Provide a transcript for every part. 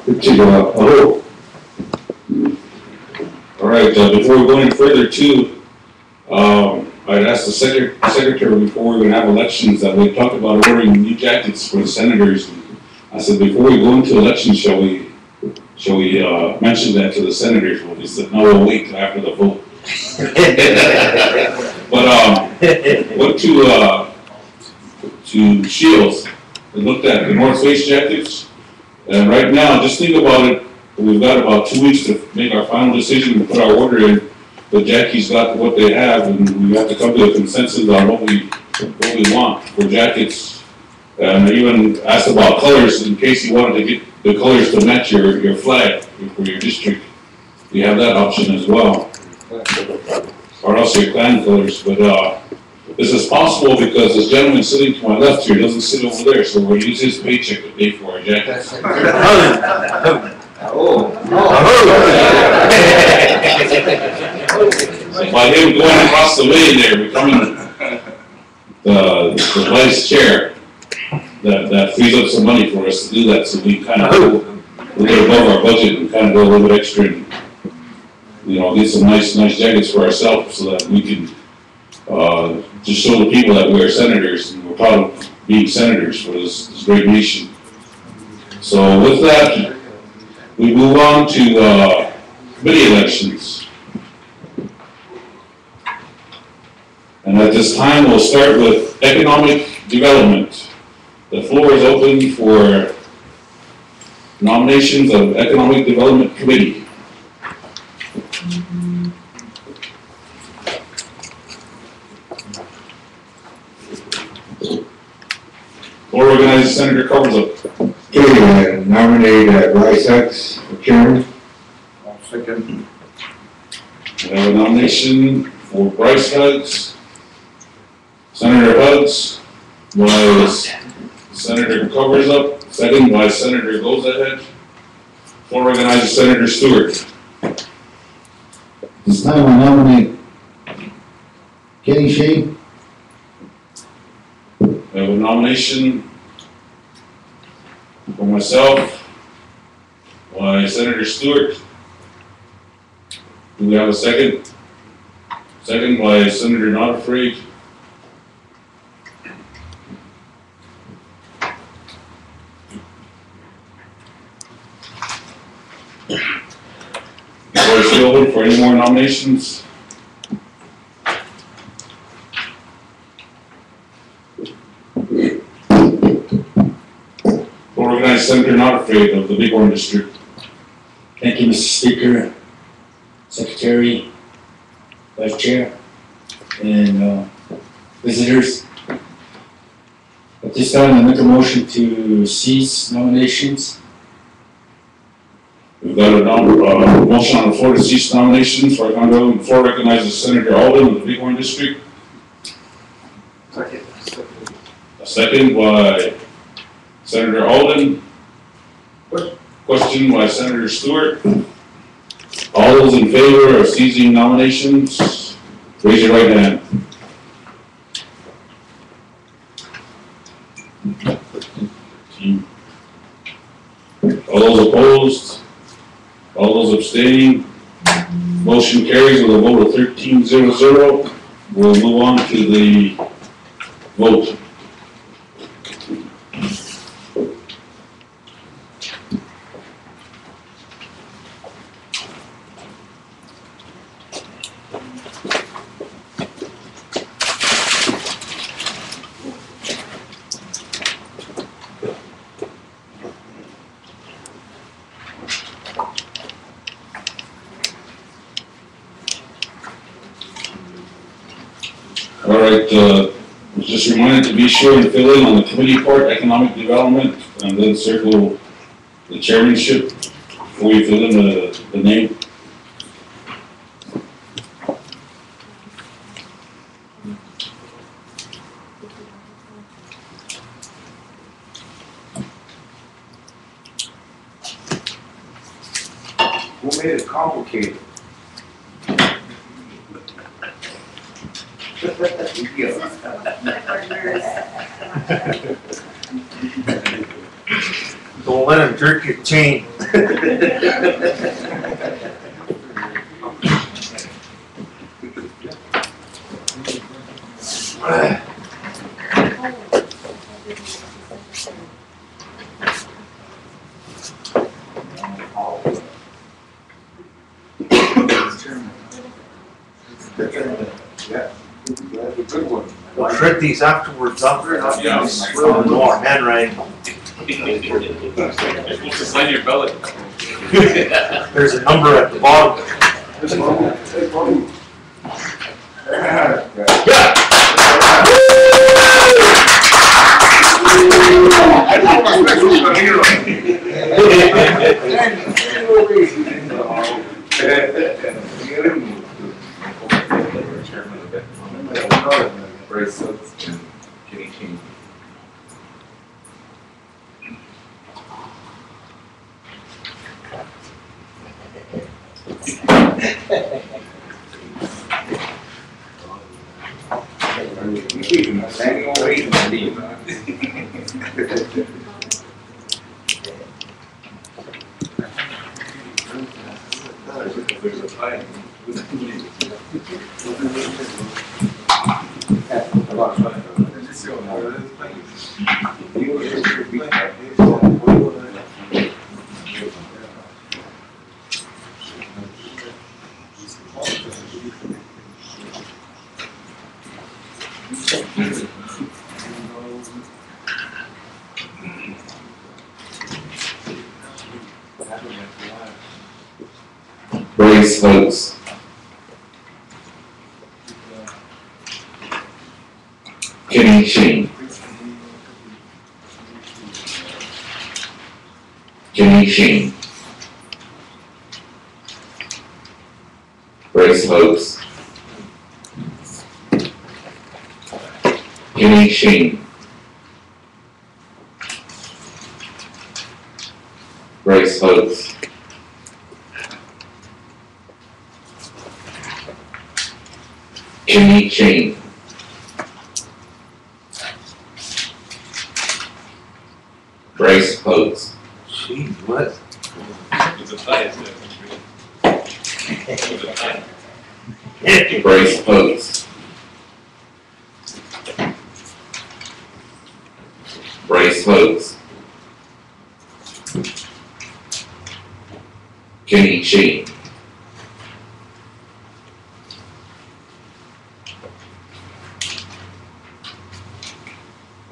Hello. All right, before we go any further too, I'd ask the secretary before we're going to have elections that we talked about ordering new jackets for the senators. I said, before we go into elections, shall we mention that to the senators? Well, they said, no, we'll wait till after the vote. But went to Shields and looked at the North Face jackets. And right now, just think about it. We've got about 2 weeks to make our final decision and put our order in. The Jackie's got what they have, and we have to come to a consensus on what we want for jackets. And I even asked about colors in case you wanted to get the colors to match your flag for your district. We have that option as well, or else your clan colors. But this is possible because this gentleman sitting to my left here doesn't sit over there, so we'll use his paycheck to pay for our jackets. By him going across the way there, becoming the vice chair, that frees up some money for us to do that, so we kind of go a little above our budget and kind of go a little bit extra and, get some nice jackets for ourselves so that we can just show the people that we are senators and we're proud of being senators for this great nation. So with that, we move on to committee elections. And at this time, we'll start with economic development. The floor is open for nominations of Economic Development Committee. Floor organized, Senator Covers up. Okay, nominate Bryce Huggs for chairman. I'll second. We have a nomination for Bryce Huggs. Senator Huggs was Senator Covers up, second by Senator Goes Ahead. Floor organized, Senator Stewart. This time I nominate Kenny Shea. We have a nomination for myself by Senator Stewart. Do we have a second? Second by Senator Not Afraid. Floor is still open for any more nominations. Organized Senator Not Afraid of the Bighorn District. Thank you, Mr. Speaker, Secretary, Vice Chair, and visitors. At this time, I make a motion to cease nominations. We've got a motion on the floor to cease nominations for the floor recognizes Senator Alden of the Bighorn District. Second. A second by Senator Alden. Question by Senator Stewart. All those in favor of ceasing nominations, raise your right hand. All those opposed? All those abstaining? Motion carries with a vote of 13-0-0. We'll move on to the vote. All right, just reminded to be sure and fill in on the committee part, economic development, and then circle the chairmanship before you fill in the name. Who made it complicated? So Don't let him jerk your chain. Yeah, that's a good one. We'll shred these afterwards, Yeah. No, handwriting. You're supposed to sign your belly. There's a number at the bottom. Bryce Hooks and Kenny King. Bryce Hooks. Kenny Sheen. Kenny Sheen. Bryce Hooks. Kenny Sheen. Bryce Hooks. Kenny Sheen. Bryce Hooks. Gee, what? It's a tie, isn't it? It's a tie. Bryce Hooks. Bryce Hooks. Kenny Sheen.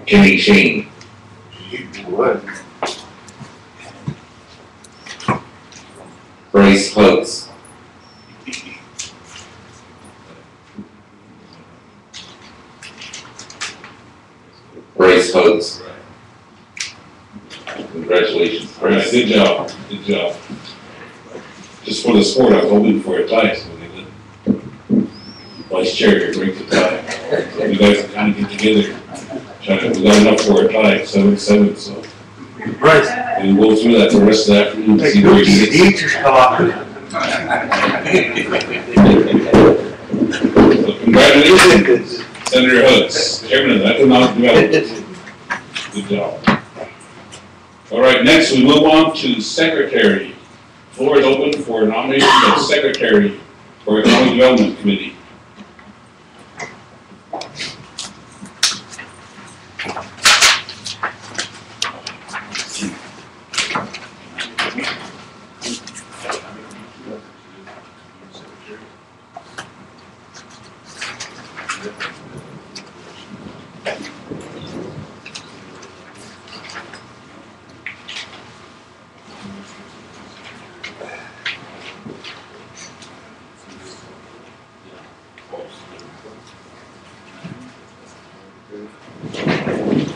Kenny Sheen. Gee, what? Bryce Hooks. Bryce Hooks. Congratulations. Alright, good job, good job. Just for the sport, I was hoping for a tie, so they did. Vice chair here, break the tie. So you guys can kind of get together. We got enough for a tie, 7-7, so. Bryce, And we'll go through that the rest of the afternoon, hey, see where he the sits. teachers come up. So congratulations, Senator Hooks, Chairman of the Economic Development. Good job. All right, next we move on to Secretary. Floor is open for nomination of Secretary for Economic Development Committee.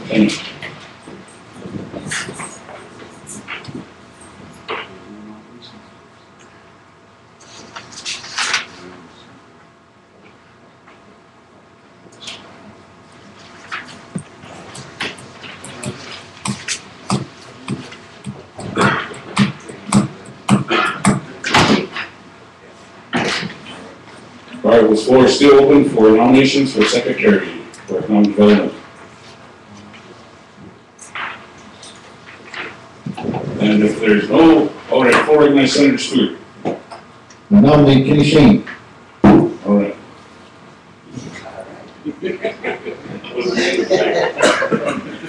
Thank you. All right, the floor is still open for nominations for Secretary for Economic Development. there's no, all right, for recognized Senator Stewart. I nominate Kenny Shane. All right.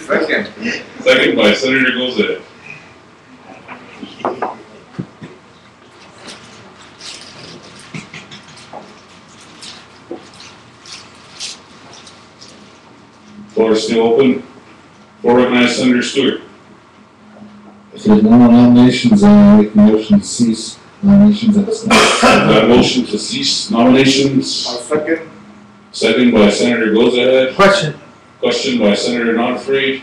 Second. Second by Senator Gozad. Floor is still open. For recognized Senator Stewart. If there's no more nominations, I make a motion to cease nominations at this time. Got a motion to cease nominations. I'll second. Second by Senator Gozad. Question. Question by Senator Nonfree.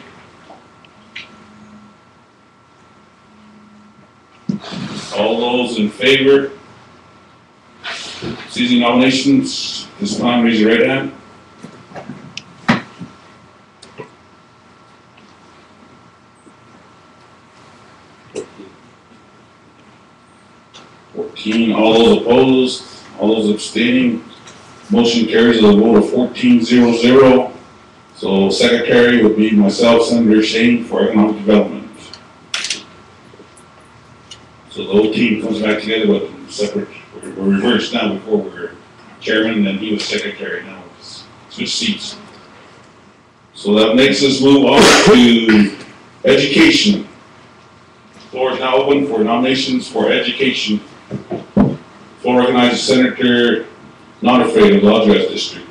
All those in favor? Ceasing nominations, this time raise your right hand. All those opposed, all those abstaining, motion carries with a vote of 14-0-0. So secretary would be myself, Senator Shane, for economic development. So the whole team comes back together with separate, we're reversed now. Before we were chairman and he was secretary, now it's switch seats. So that makes us move on to education. Floor is now open for nominations for education. Floor recognizes Senator Nonafraid of the Lodgewest District.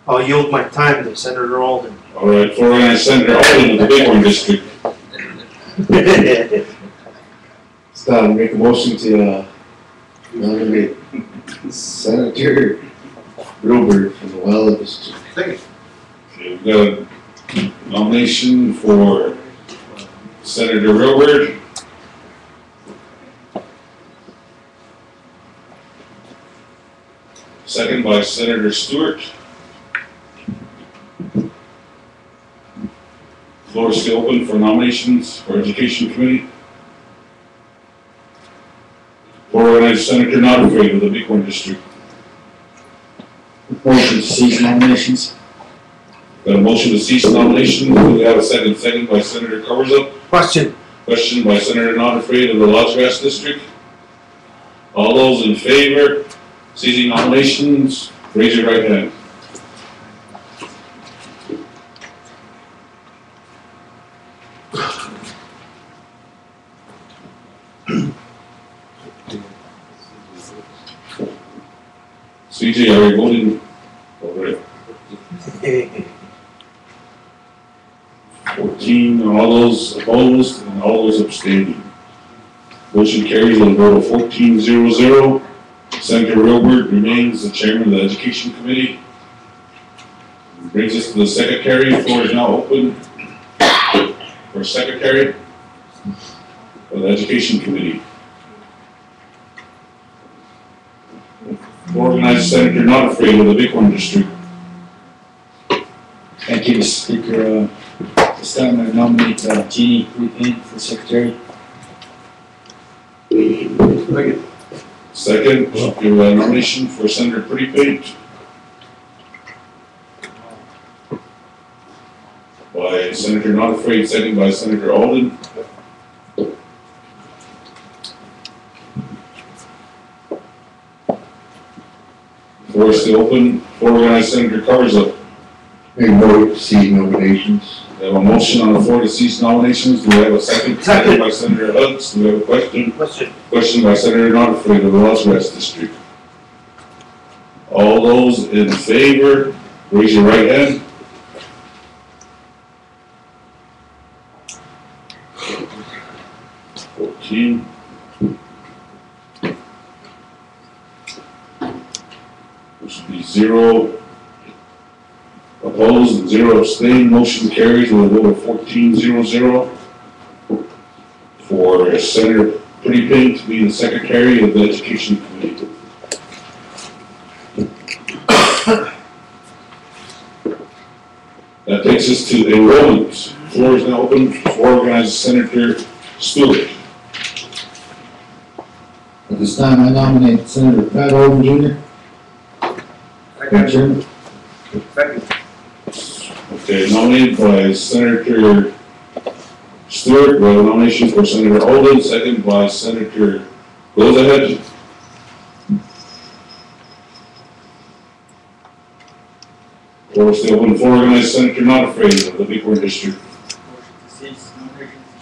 I'll yield my time to Senator Alden. All right, floor recognizes Senator Alden of the Bighorn District. Stop, make a motion to, nominate Senator Robert from the Walla District. Second. Okay, we've got a nomination for Senator Robert. Second by Senator Stewart. Floor is still open for nominations for Education Committee. Floor recognizes Senator Nonafraid of the Bighorn District. Motion to cease nominations. Got a motion to cease nominations. Do we have a second? Second by Senator Covers. Question. Question by Senator Nonafraid of the Lodgewest District. All those in favor, ceasing nominations, raise your right hand. CJ, are you voting? All right. 14, all those opposed and all those abstaining. Motion carries with a vote of 14-0-0. Senator Robert remains the chairman of the Education Committee. Brings us to the secretary. The floor is now open for secretary of the Education Committee. Organized Senator Nonafraid of the Bighorn District. Thank you, Mr. Speaker. This time I nominate Jeannie Repaint for secretary. Second, give a nomination for Senator Pretty Paint by Senator Nonafraid, second by Senator Alden. Floor is still open. Floor organized Senator Carzal. Make a motion to cease nominations. We have a motion on the floor to cease nominations. Do we have a second? Second by Senator Hugs. Do we have a question? Question. Question by Senator Nonafraid of the Lodgewest District. All those in favor, raise your right hand. Fourteen. There should be 0 opposed and 0 abstained. Motion carries with a vote of 14-0-0 for Senator Pretty Paint to be the secretary of the Education Committee. That takes us to enrollment. Floor is now open for organized Senator Stewart. At this time, I nominate Senator Pat Alden Jr. Second. Chairman. Second. Okay, nominated by Senator Stewart. We have a nomination for Senator Alden, second by Senator Goes Ahead. Floor is still open for organized Senator Not Afraid of the Bighorn District.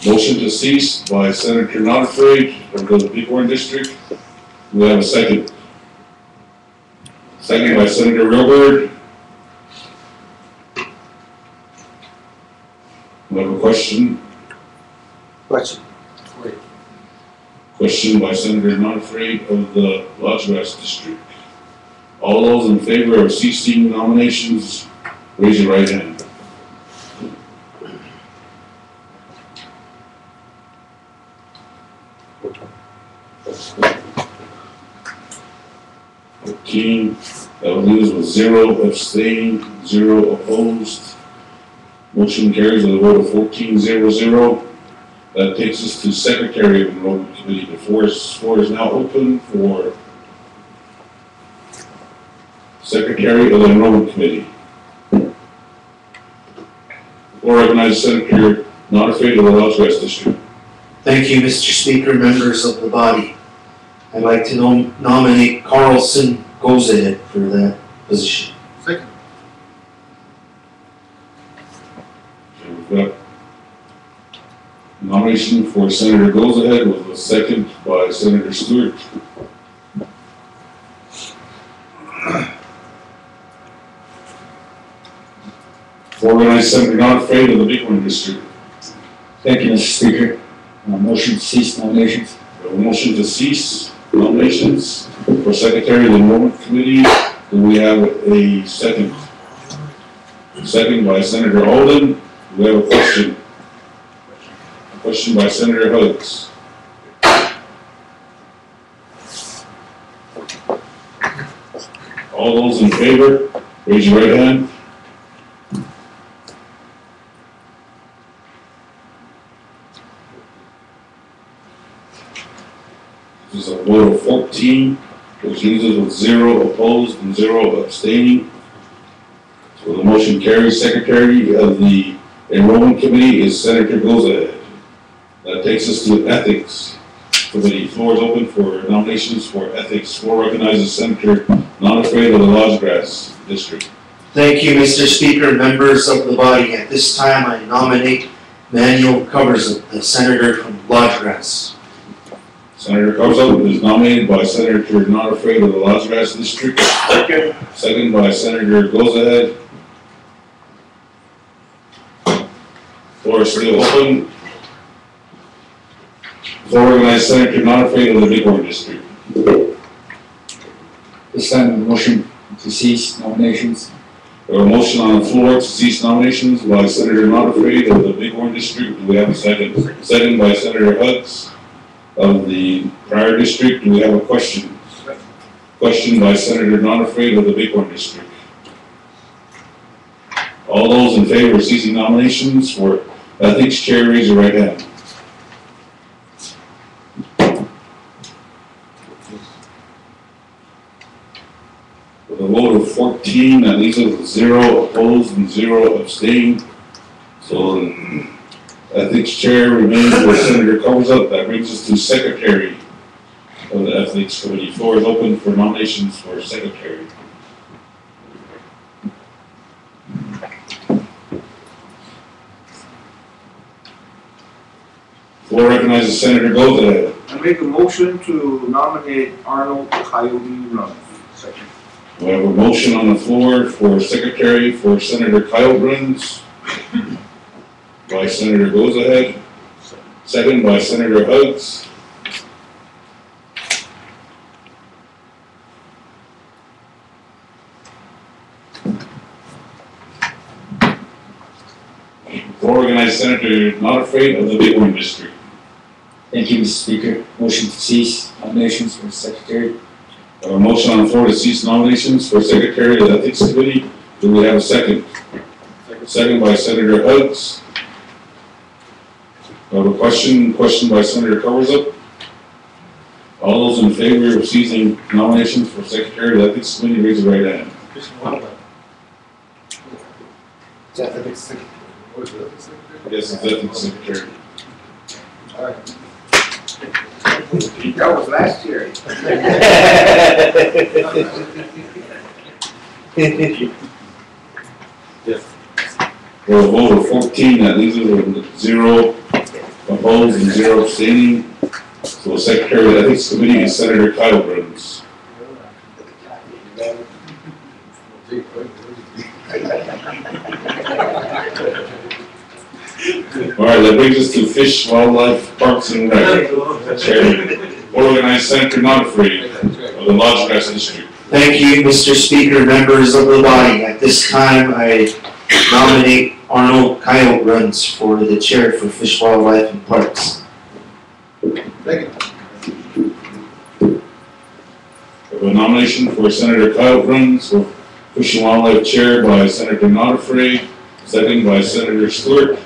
Motion to cease by Senator Not Afraid of the Bighorn District. We have a second. Second by Senator Railbird. We have a question. Question. Question by Senator Not Afraid of the Lodgegrass District. All those in favor of ceasing nominations, raise your right hand. That would leave us with 0 abstained, 0 opposed. Motion carries with a vote of 14-0-0. That takes us to Secretary of Enrollment Committee. The floor is now open for Secretary of the Enrollment Committee. Floor recognizes Senator Not Afraid of the Lodgegrass District. Thank you, Mr. Speaker, members of the body. I'd like to nominate Carlson Goes Ahead for that position. Second. Okay, we've got nomination for Senator Goes Ahead with a second by Senator Stewart. Organized Senator Not Afraid of the Bighorn District. Thank you, Mr. Speaker. Motion to cease nominations. We have a motion to cease nominations for Secretary of the Enrollment Committee. Do we have a second? Second by Senator Alden. Do we have a question? A question by Senator Huggs. All those in favor, raise your right hand. This is a vote of 14, which leaves us with 0 opposed and 0 abstaining. So the motion carries. Secretary of the Enrollment Committee is Senator Goes Ahead. That takes us to Ethics Committee. Floor is open for nominations for Ethics. Floor recognizes Senator Not Afraid of the Lodgegrass District. Thank you, Mr. Speaker, members of the body. At this time, I nominate Manuel Covers, the senator from Lodgegrass. Senator Covers is nominated by Senator Not Afraid of the Lodgegrass District. Second by Senator Goes Ahead. Floor is still open. Floor recognizes Senator Not Afraid of the Bighorn District. This time, a motion to cease nominations. We have a motion on the floor to cease nominations by Senator Not Afraid of the Bighorn District. Do we have a second? Second by Senator Huggs of the prior district. Do we have a question? Question by Senator Not Afraid of the Bighorn District. All those in favor of ceasing nominations for Ethics Chair, raise your right hand. With a vote of 14, that leaves us with 0 opposed and 0 abstained. So the Ethics Chair remains for Senator Covers Up. That brings us to Secretary of the Ethics Committee. Floor is open for nominations for Secretary. Floor recognizes Senator Goes Ahead. I make a motion to nominate Arnold Coyote Runs. Second. We have a motion on the floor for Secretary for Senator Kyle Bruns by Senator Goes Ahead. Second by Senator Huggs. For organized Senator Not Afraid of the Bighorn District. Thank you, Mr. Speaker. Motion to cease nominations for Secretary. A motion on the floor to cease nominations for Secretary of the Ethics Committee. Do we have a second? Second by Senator Huggs. We have a question by Senator Covers Up. All those in favor of ceasing nominations for Secretary of the Ethics Committee, raise your right hand. Yes, it's Ethics Secretary. That was last year. For a vote of 14, that leaves us with 0 opposed and 0 abstaining. So Secretary of the Ethics Committee is Senator Kyle Burns. All right, that brings us to Fish, Wildlife, Parks and Rec. Chair, Organized Senator Nonfree of the Lodge Grass District. Thank you, Mr. Speaker, members of the body. At this time, I nominate Arnold Kyle Runs for the chair for Fish, Wildlife, and Parks. We have a nomination for Senator Kyle Runs for Fish and Wildlife Chair by Senator Nonfree, second by Senator Stewart.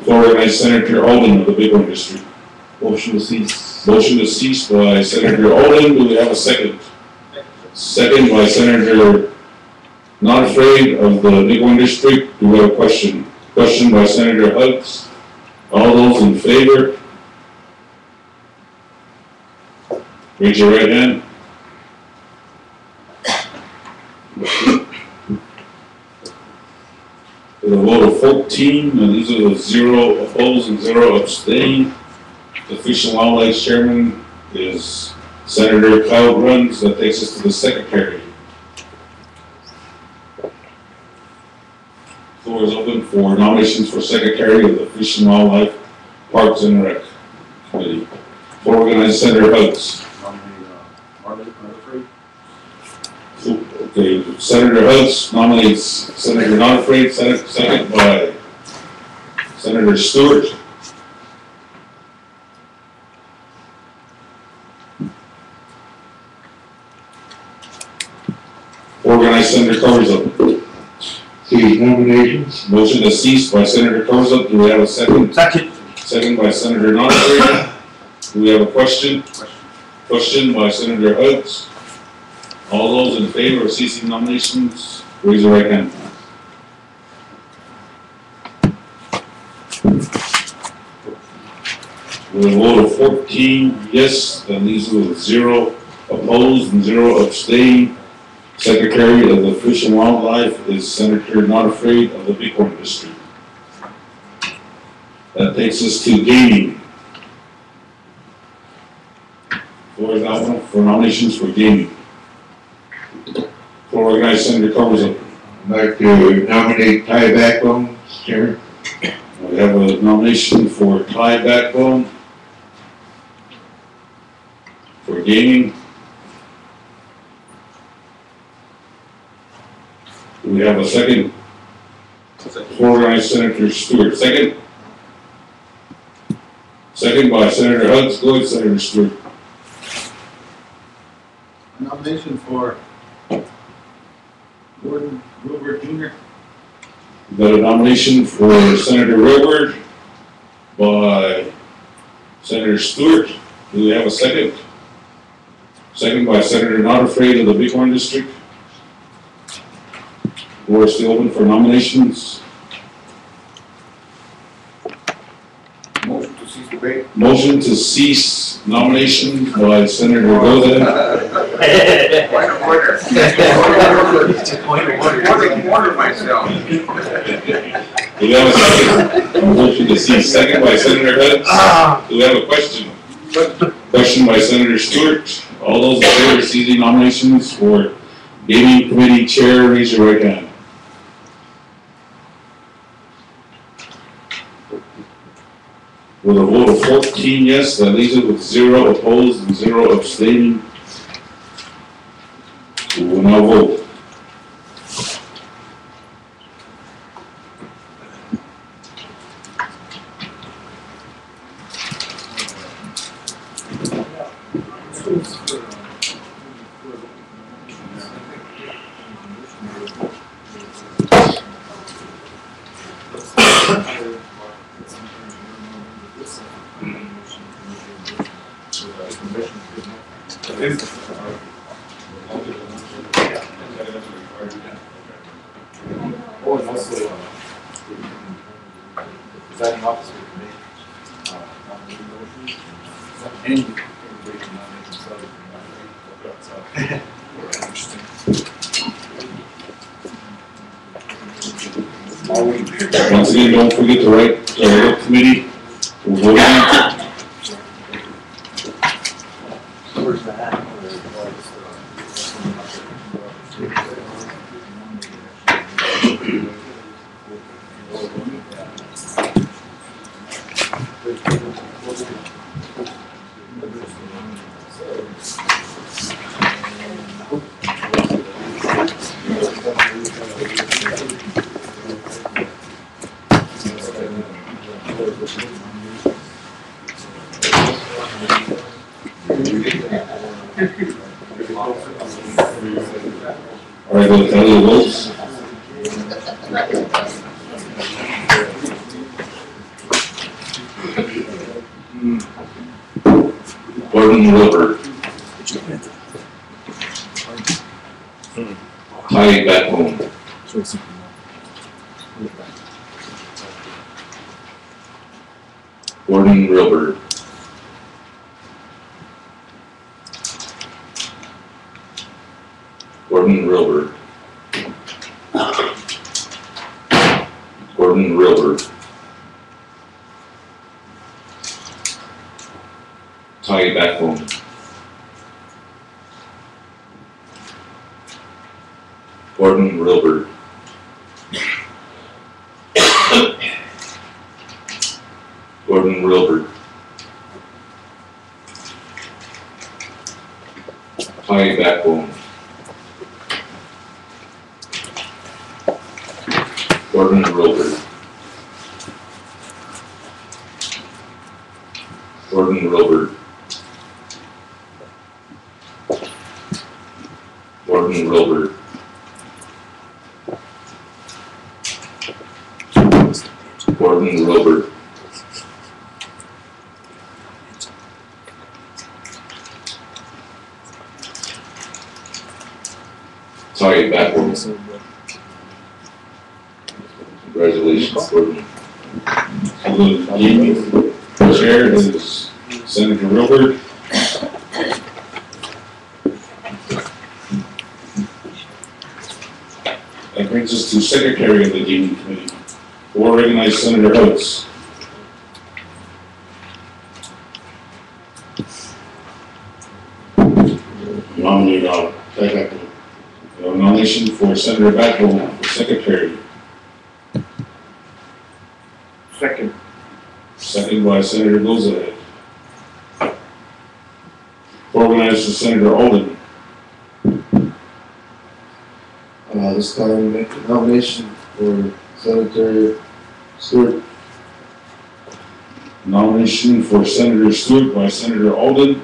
For Organized Senator Alden of the Bighorn District. Motion to cease. Motion to cease by Senator Alden. Do we have a second? Second by Senator Nonfree of the Bighorn District. Do we have a question? Question by Senator Hugs. All those in favor? Raise your right hand. With a vote of 14, and these are the 0 opposed and 0 abstain. The Fish and Wildlife Chairman is Senator Kyle Runs. That takes us to the Secretary. Floor is open for nominations for Secretary of the Fish and Wildlife, Parks and Rec Committee. For Organized Senator Hugs. Okay, Senator Hugs nominates Senator Nonfree, second by Senator Stewart. Organized Senator Carzo. Cease nominations. Motion to cease by Senator Carzo. Do we have a second? Second. Second by Senator Nonfree. Do we have a question? Question by Senator Hugs. All those in favor of ceasing nominations, raise your right hand. With a vote of 14 yes, that leaves us with 0 opposed and 0 abstain. Secretary of the Fish and Wildlife is Senator Nonfree of the Bighorn District. That takes us to gaming. Floor is now open for nominations for gaming. For Organized Senator Carzo. I'd like to nominate Ty Backbone, Chair. We have a nomination for Ty Backbone for gaming. Do we have a second? For Organized Senator Stewart. Second? Second by Senator Hugs. Go ahead, Senator Stewart. Nomination for Gordon Wilbur Jr. We've got a nomination for Senator Wilbur by Senator Stewart. Do we have a second? Second by Senator Nonfree of the Bighorn District. Floor is still open for nominations. Motion to cease debate. Motion to cease nominations by Senator Golden. Point of order. Point of order myself. Do we have a second? Motion to cease. Second by Senator Hugs. Do we have a question? Question by Senator Stewart. All those in favor of seizing nominations for Gaming Committee Chair, raise your right hand. With a vote of 14 yes, that leaves it with 0 opposed and 0 abstaining. We will now vote. Presiding officer can make, nominating motions. And everybody can nominate themselves. Once again, don't forget to write to our work committee. We'll vote on it. Where's the hat? All right, we'll tally the votes. Gordon Wilbur. Ty Beckholm. Gordon Wilbur. Gordon Wilbur. Gordon Wilbur. Ty Beckholm. Gordon Wilbur. Gordon Wilbur. Ty Beckholm. Gordon Wilbur. Gordon Wilbur. Gordon Wilbur. Gordon Wilbur. Sorry, backwards. Congratulations, Gordon. So the gaming chair is Senator Wilbur. That brings us to Secretary of the Gaming Committee. We'll recognize Senator Hooks. Nominate, Ty Beckholm. A nomination for Senator Beckholm for Secretary. Second. Second by Senator Gozahead. Organized for Senator Alden. This time, make a nomination for Senator Stewart. Nomination for Senator Stewart by Senator Alden.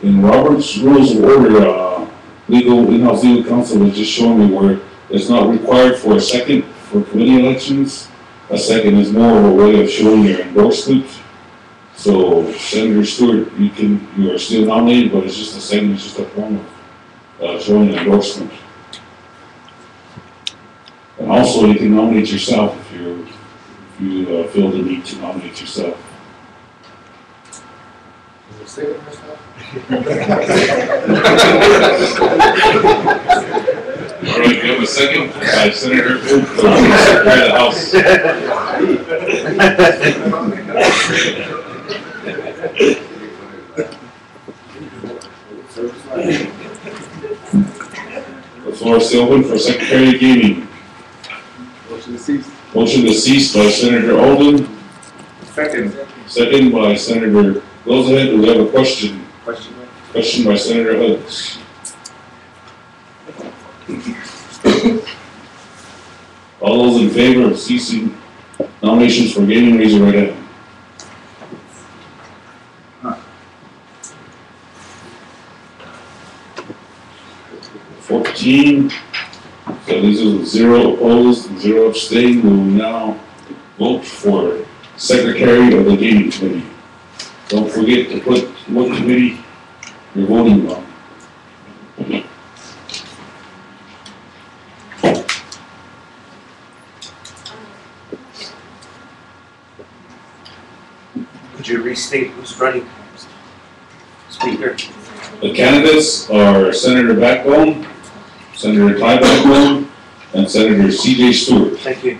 In Robert's Rules of Order, in-house legal counsel was just showing me where it's not required for a second for committee elections. A second is more of a way of showing your endorsement. So Senator Stewart, you are still nominated, but it's just a second, it's just a form of showing an endorsement. And also you can nominate yourself if you feel the need to nominate yourself. All right, we have a second by Senator Secretary of the House. The floor is still open for Secretary of Gaming. Motion to cease. Motion to cease by Senator Alden, Second. second by Senator Gozahead. Do we have a question? Question. Question by Senator Hooks. All those in favor of ceasing nominations for gaming, raise your right hand. Huh. 14. So these are 0 opposed and 0 abstained. We will now vote for Secretary of the Gaming Committee. Don't forget to put what committee Holding. Could you restate who's running? Speaker. The candidates are Senator Backbone, Senator Ty Backbone, and Senator C.J. Stewart. Thank you.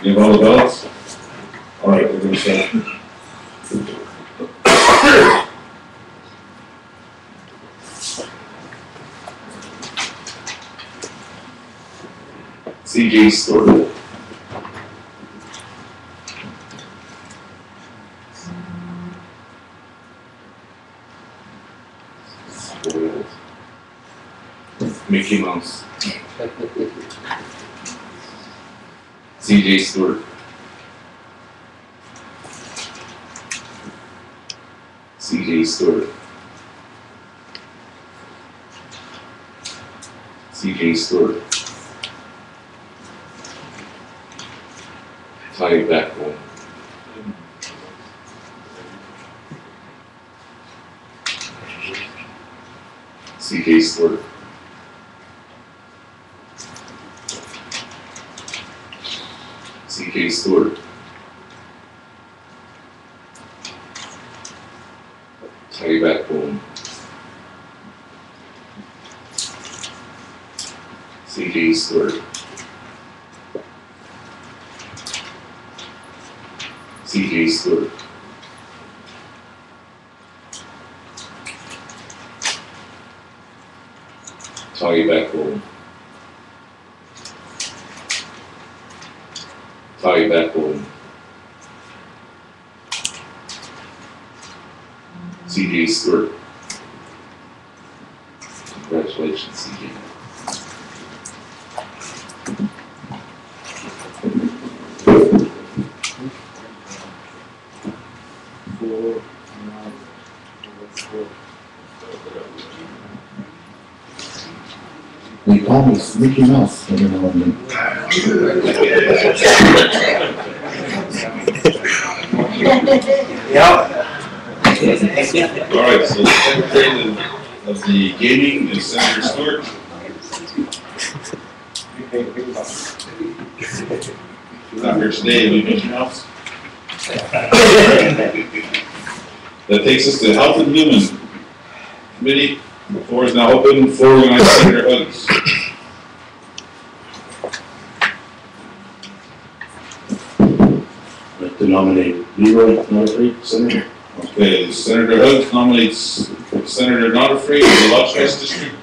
You have all the ballots? All right, we're gonna start. C.J. Stewart. Mickey Mouse. C.J. Stewart. C.J. Stewart. C.J. Stewart. Ty Backbone. C.J. Stewart. C.J. Stewart. Ty Backbone. C.J. Stewart. C.J. Stewart. Ty Backbone. Ty Backbone. C.J. Stewart. Congratulations, C.J. They call me Mickey Mouse every now and then. Yeah. All right, so the Secretary of the Gaming is Senator Stewart. Not here today, we Mickey Mouse. That takes us to Health and Human Committee. The floor is now open. Floor organized Senator Hugs. I'd like to nominate Leroy Notafree, Senator. Okay, Senator Hugs nominates Senator Notafree of the Los Tres District.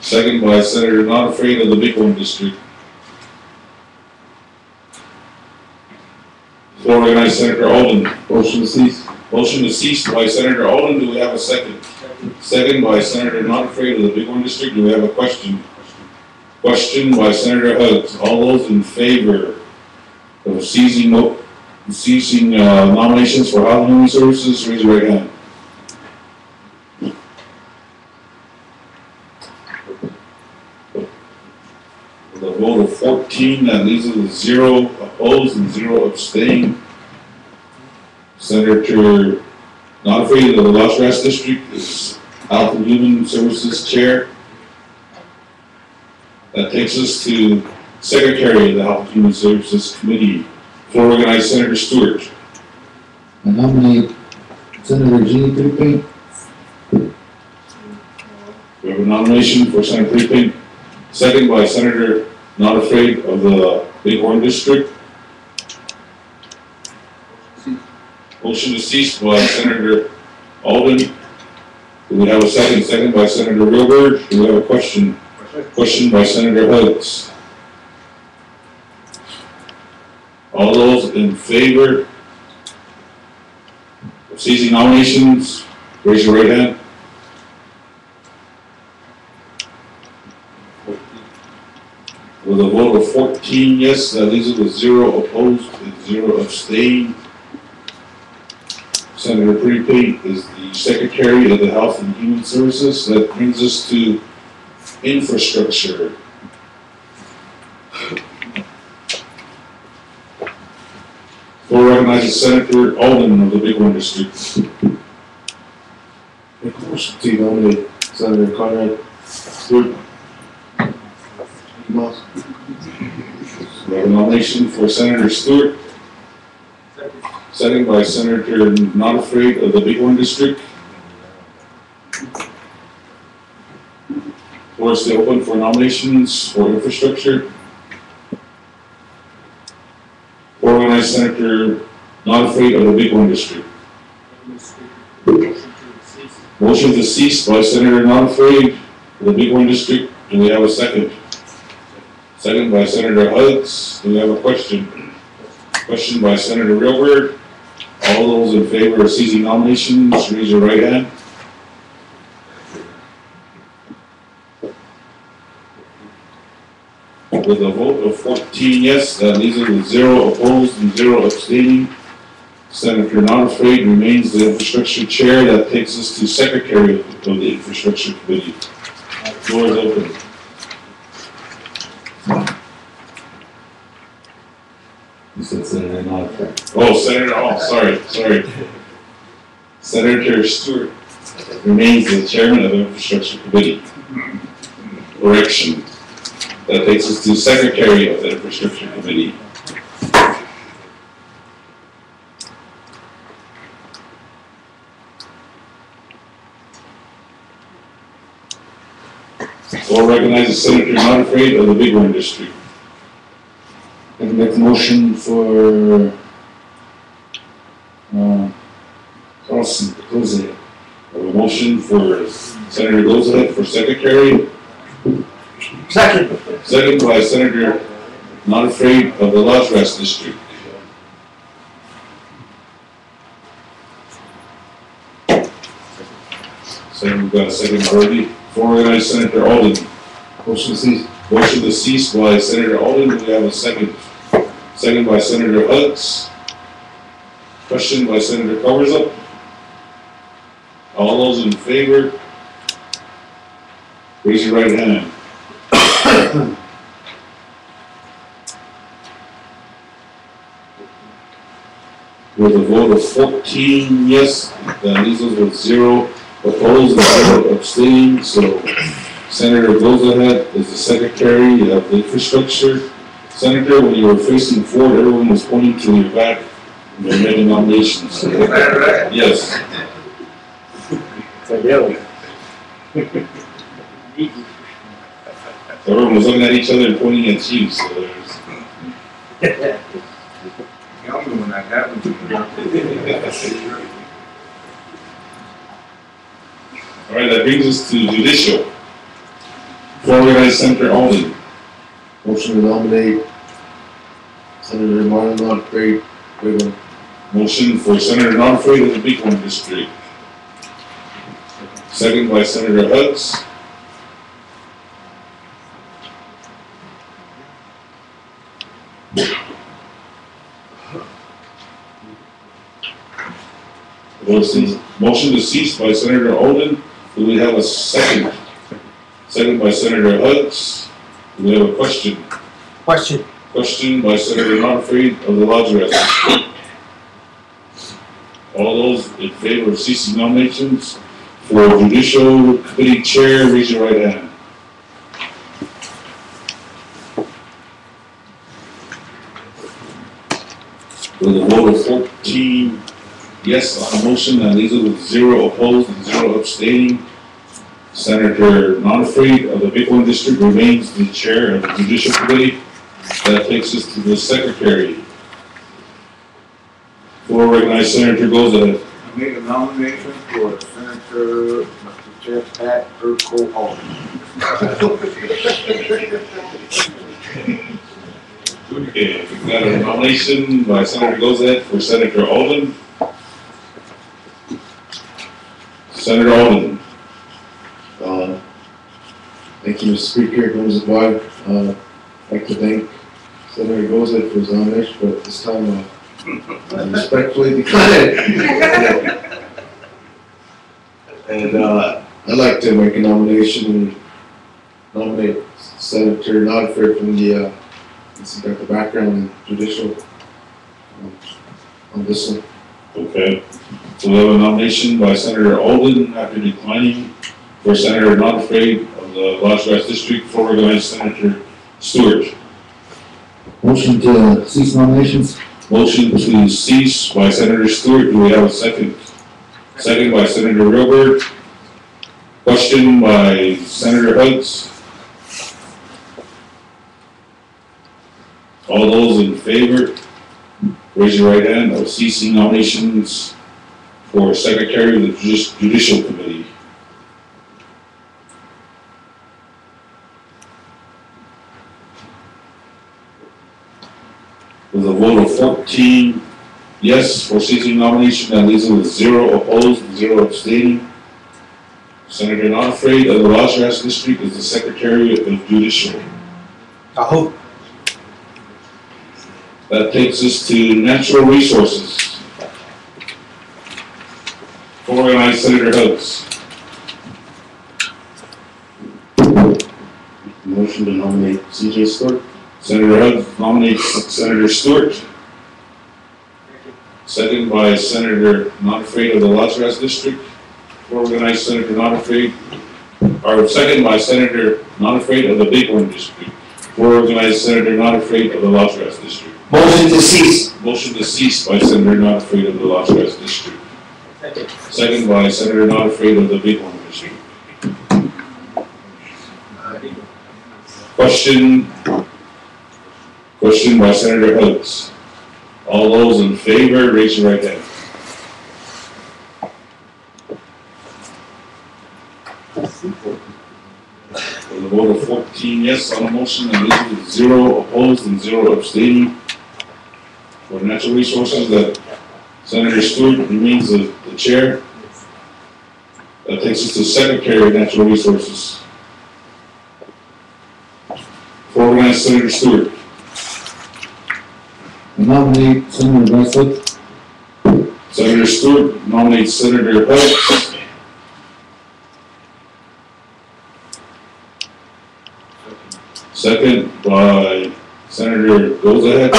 Second by Senator Notafree of the Bighorn District. Floor organized Senator Alden. Motion to cease. Motion to cease by Senator Alden. Do we have a second? Second by Senator Notafree of the Bighorn District. Do we have a question? Question by Senator Hugs. All those in favor of ceasing nominations for Health and Human Services, raise your right hand. With a vote of 14, that leaves us with 0 opposed and 0 abstained. Senator Notafree of the Los Tres District is Health and Human Services Chair. That takes us to Secretary of the Health and Human Services Committee. Floor organized Senator Stewart. I nominate Senator Jeannie Prettypink. We have a nomination for Senator Prettypink. Second by Senator Not Afraid of the Bighorn District. Motion to cease by Senator Alden. Do we have a second? Second by Senator Wilbur. Do we have a question? Question by Senator Huggs. All those in favor of ceasing nominations, raise your right hand. With a vote of 14 yes, that leaves it with 0 opposed and 0 abstained. Senator Prepaid is the Secretary of the Health and Human Services. That brings us to infrastructure. Floor recognizes Senator Alden of the Bighorn District. Make a motion to nominate Senator Conrad Stewart. We have a nomination for Senator Stewart. Second by Senator Not Afraid of the Bighorn District. Floor is still open for nominations for infrastructure. Organized Senator Not Afraid of the Bighorn District. Motion to cease by Senator Not Afraid of the Bighorn District. Do we have a second? Second by Senator Huggs. Do we have a question? Question by Senator Wilbur. All those in favor of ceasing nominations, raise your right hand. With a vote of 14 yes, that leaves it with 0 opposed and 0 abstaining. Senator Not Afraid remains the infrastructure chair. That takes us to Secretary of the Infrastructure Committee. Floor is open. You said Senator Not Afraid. Oh, sorry. Senator Stewart remains the chairman of the Infrastructure Committee. Correction. That takes us to Secretary of the Infrastructure Committee. Floor recognizes Senator Not Afraid of the Bighorn District. I can make a motion for, Carlson, close it. We have a motion for Senator Gozalek for Secretary. Second. Second by Senator Not Afraid of the Las Vegas District. Second, we've got a second already. Floor recognizes Senator Alden. Motion to cease. Motion to cease by Senator Alden. Do we have a second? Second by Senator Huggs. Question by Senator Coversup. All those in favor, raise your right hand. With a vote of 14 yes, that leaves us with 0 opposed and 0 abstaining. So Senator goes ahead as the Secretary of the Infrastructure. Senator, when you were facing forward, everyone was pointing to your back when you made the nominations. Yes. Everyone was looking at each other and pointing at you, so there's... Tell me when that happens. All right, that brings us to judicial. Floor recognizes Senator Alden. Motion to nominate Senator Martin Not Afraid. Motion for Senator Not Afraid of the Bighorn District. Second by Senator Huggs. Motion to cease by Senator Alden. Do we have a second? Second by Senator Huggs. Do we have a question? Question. Question by Senator Not Afraid of the Lodge. All those in favor of ceasing nominations for Judicial Committee Chair, raise your right hand. With a vote of 14 yes on the motion, that leaves it with 0 opposed and 0 abstaining. Senator Not-Afraid of the Big One District remains the chair of the Judicial Committee. That takes us to the secretary. Floor recognized Senator Goza. I make a nomination for Senator, Mr. Jeff Pat Urkel Holden. Okay, we've got a nomination by Senator Gozet for Senator Alden. Senator Alden. Thank you, Mr. Speaker, members of the board. I'd like to thank Senator Gozet for his nomination, but at this time, I respectfully decline it. And I'd like to make a nomination and nominate Senator Not-Afraid from the, since he got the background in judicial on this one. Okay, so we have a nomination by Senator Alden after declining for Senator Not-Afraid of the Las Vegas District, for organized Senator Stewart. Motion to cease nominations. Motion to cease by Senator Stewart. Do we have a second? Second by Senator Rilbert. Question by Senator Hugs. All those in favor, raise your right hand of ceasing nominations for Secretary of the Judicial Committee. With a vote of 14 yes for ceasing nomination, that leaves it with 0 opposed and 0 abstaining. Senator Not-Afraid of the Las Vegas District is the Secretary of Judicial. Aho. That takes us to Natural Resources. Organized Senator Hugs. Motion to nominate C.J. Stewart. Senator Hugs nominates Senator Stewart. Second by Senator Not-Afraid of the Las Vegas District. Organized Senator Not-Afraid, or second by Senator Not-Afraid of the Big One District. Organized Senator Not-Afraid of the Las Vegas District. Motion to cease. Motion to cease by Senator Not-Afraid of the Las Vegas District. Second by Senator Not-Afraid of the Big One District. Question by Senator Hugs. All those in favor, raise your right hand. With a vote of 14 yes on the motion, and leaves with 0 opposed and 0 abstaining. For Natural Resources, that Senator Stewart remains the chair. That takes us to Secretary of Natural Resources. For organized Senator Stewart. I nominate Senator Westwood. Senator Stewart nominates Senator Hugs. Second by Senator Gozahead.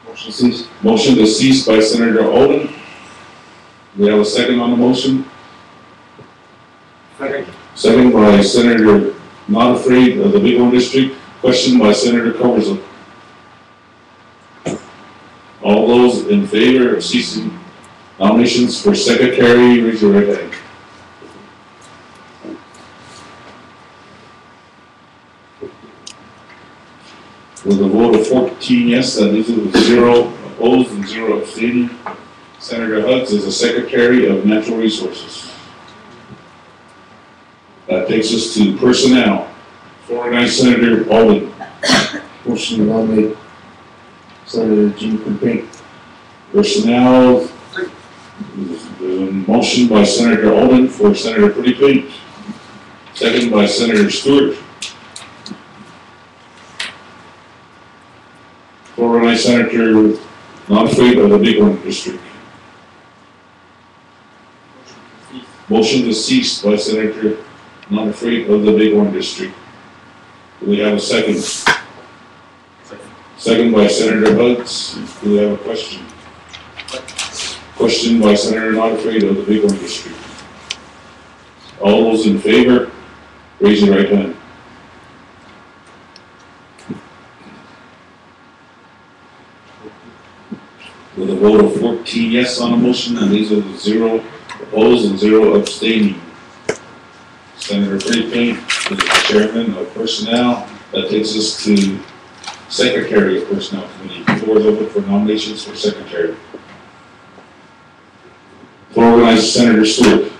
Motion ceased. Motion to cease by Senator Alden. We have a second on the motion. Second. Second by Senator Not-Afraid of the Big One District. Question by Senator Culverson. All those in favor of ceasing nominations for Secretary, raise your right hand. With a vote of 14 yes, that leaves it with 0 opposed and 0 abstaining. Senator Hugs is the Secretary of Natural Resources. That takes us to Personnel. For organized Senator Alden. Motion to nominate Senator Gene Pink. Personnel, motion by Senator Alden for Senator Pretty Pink. Second by Senator Stewart. For organized Senator Not-Afraid of the Big One District. Motion to cease by Senator Not-Afraid of the Big One District. Do we have a second? Second by Senator Hugs. Do we have a question? Question by Senator Not-Afraid of the Big One District. All those in favor, raise your right hand. With a vote of 14 yes on the motion, and these are the 0 opposed, and 0 abstaining. Senator Freepaint is the chairman of personnel. That takes us to secretary of personnel committee. The floor is open for nominations for secretary. Floor organizes Senator Stewart.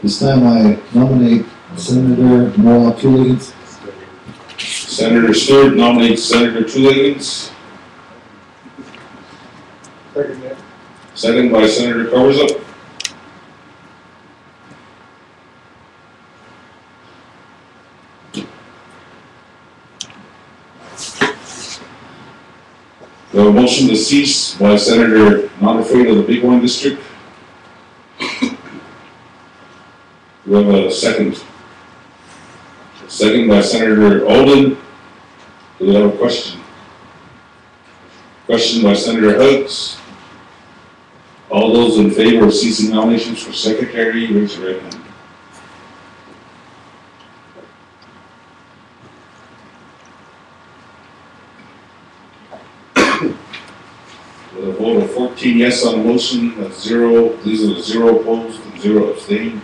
This time I nominate Senator Noah Tuliggins. Senator Stewart nominates Senator Tuliggins. Second by Senator Covers-up. We have a motion to cease by Senator Not Afraid of the Big One District. We have a second. Second by Senator Olden. Do we have a question? Question by Senator Hooks. All those in favor of ceasing nominations for secretary, raise your right hand. With a vote of 14 yes on the motion, that's 0, these are the 0 opposed and 0 abstaining.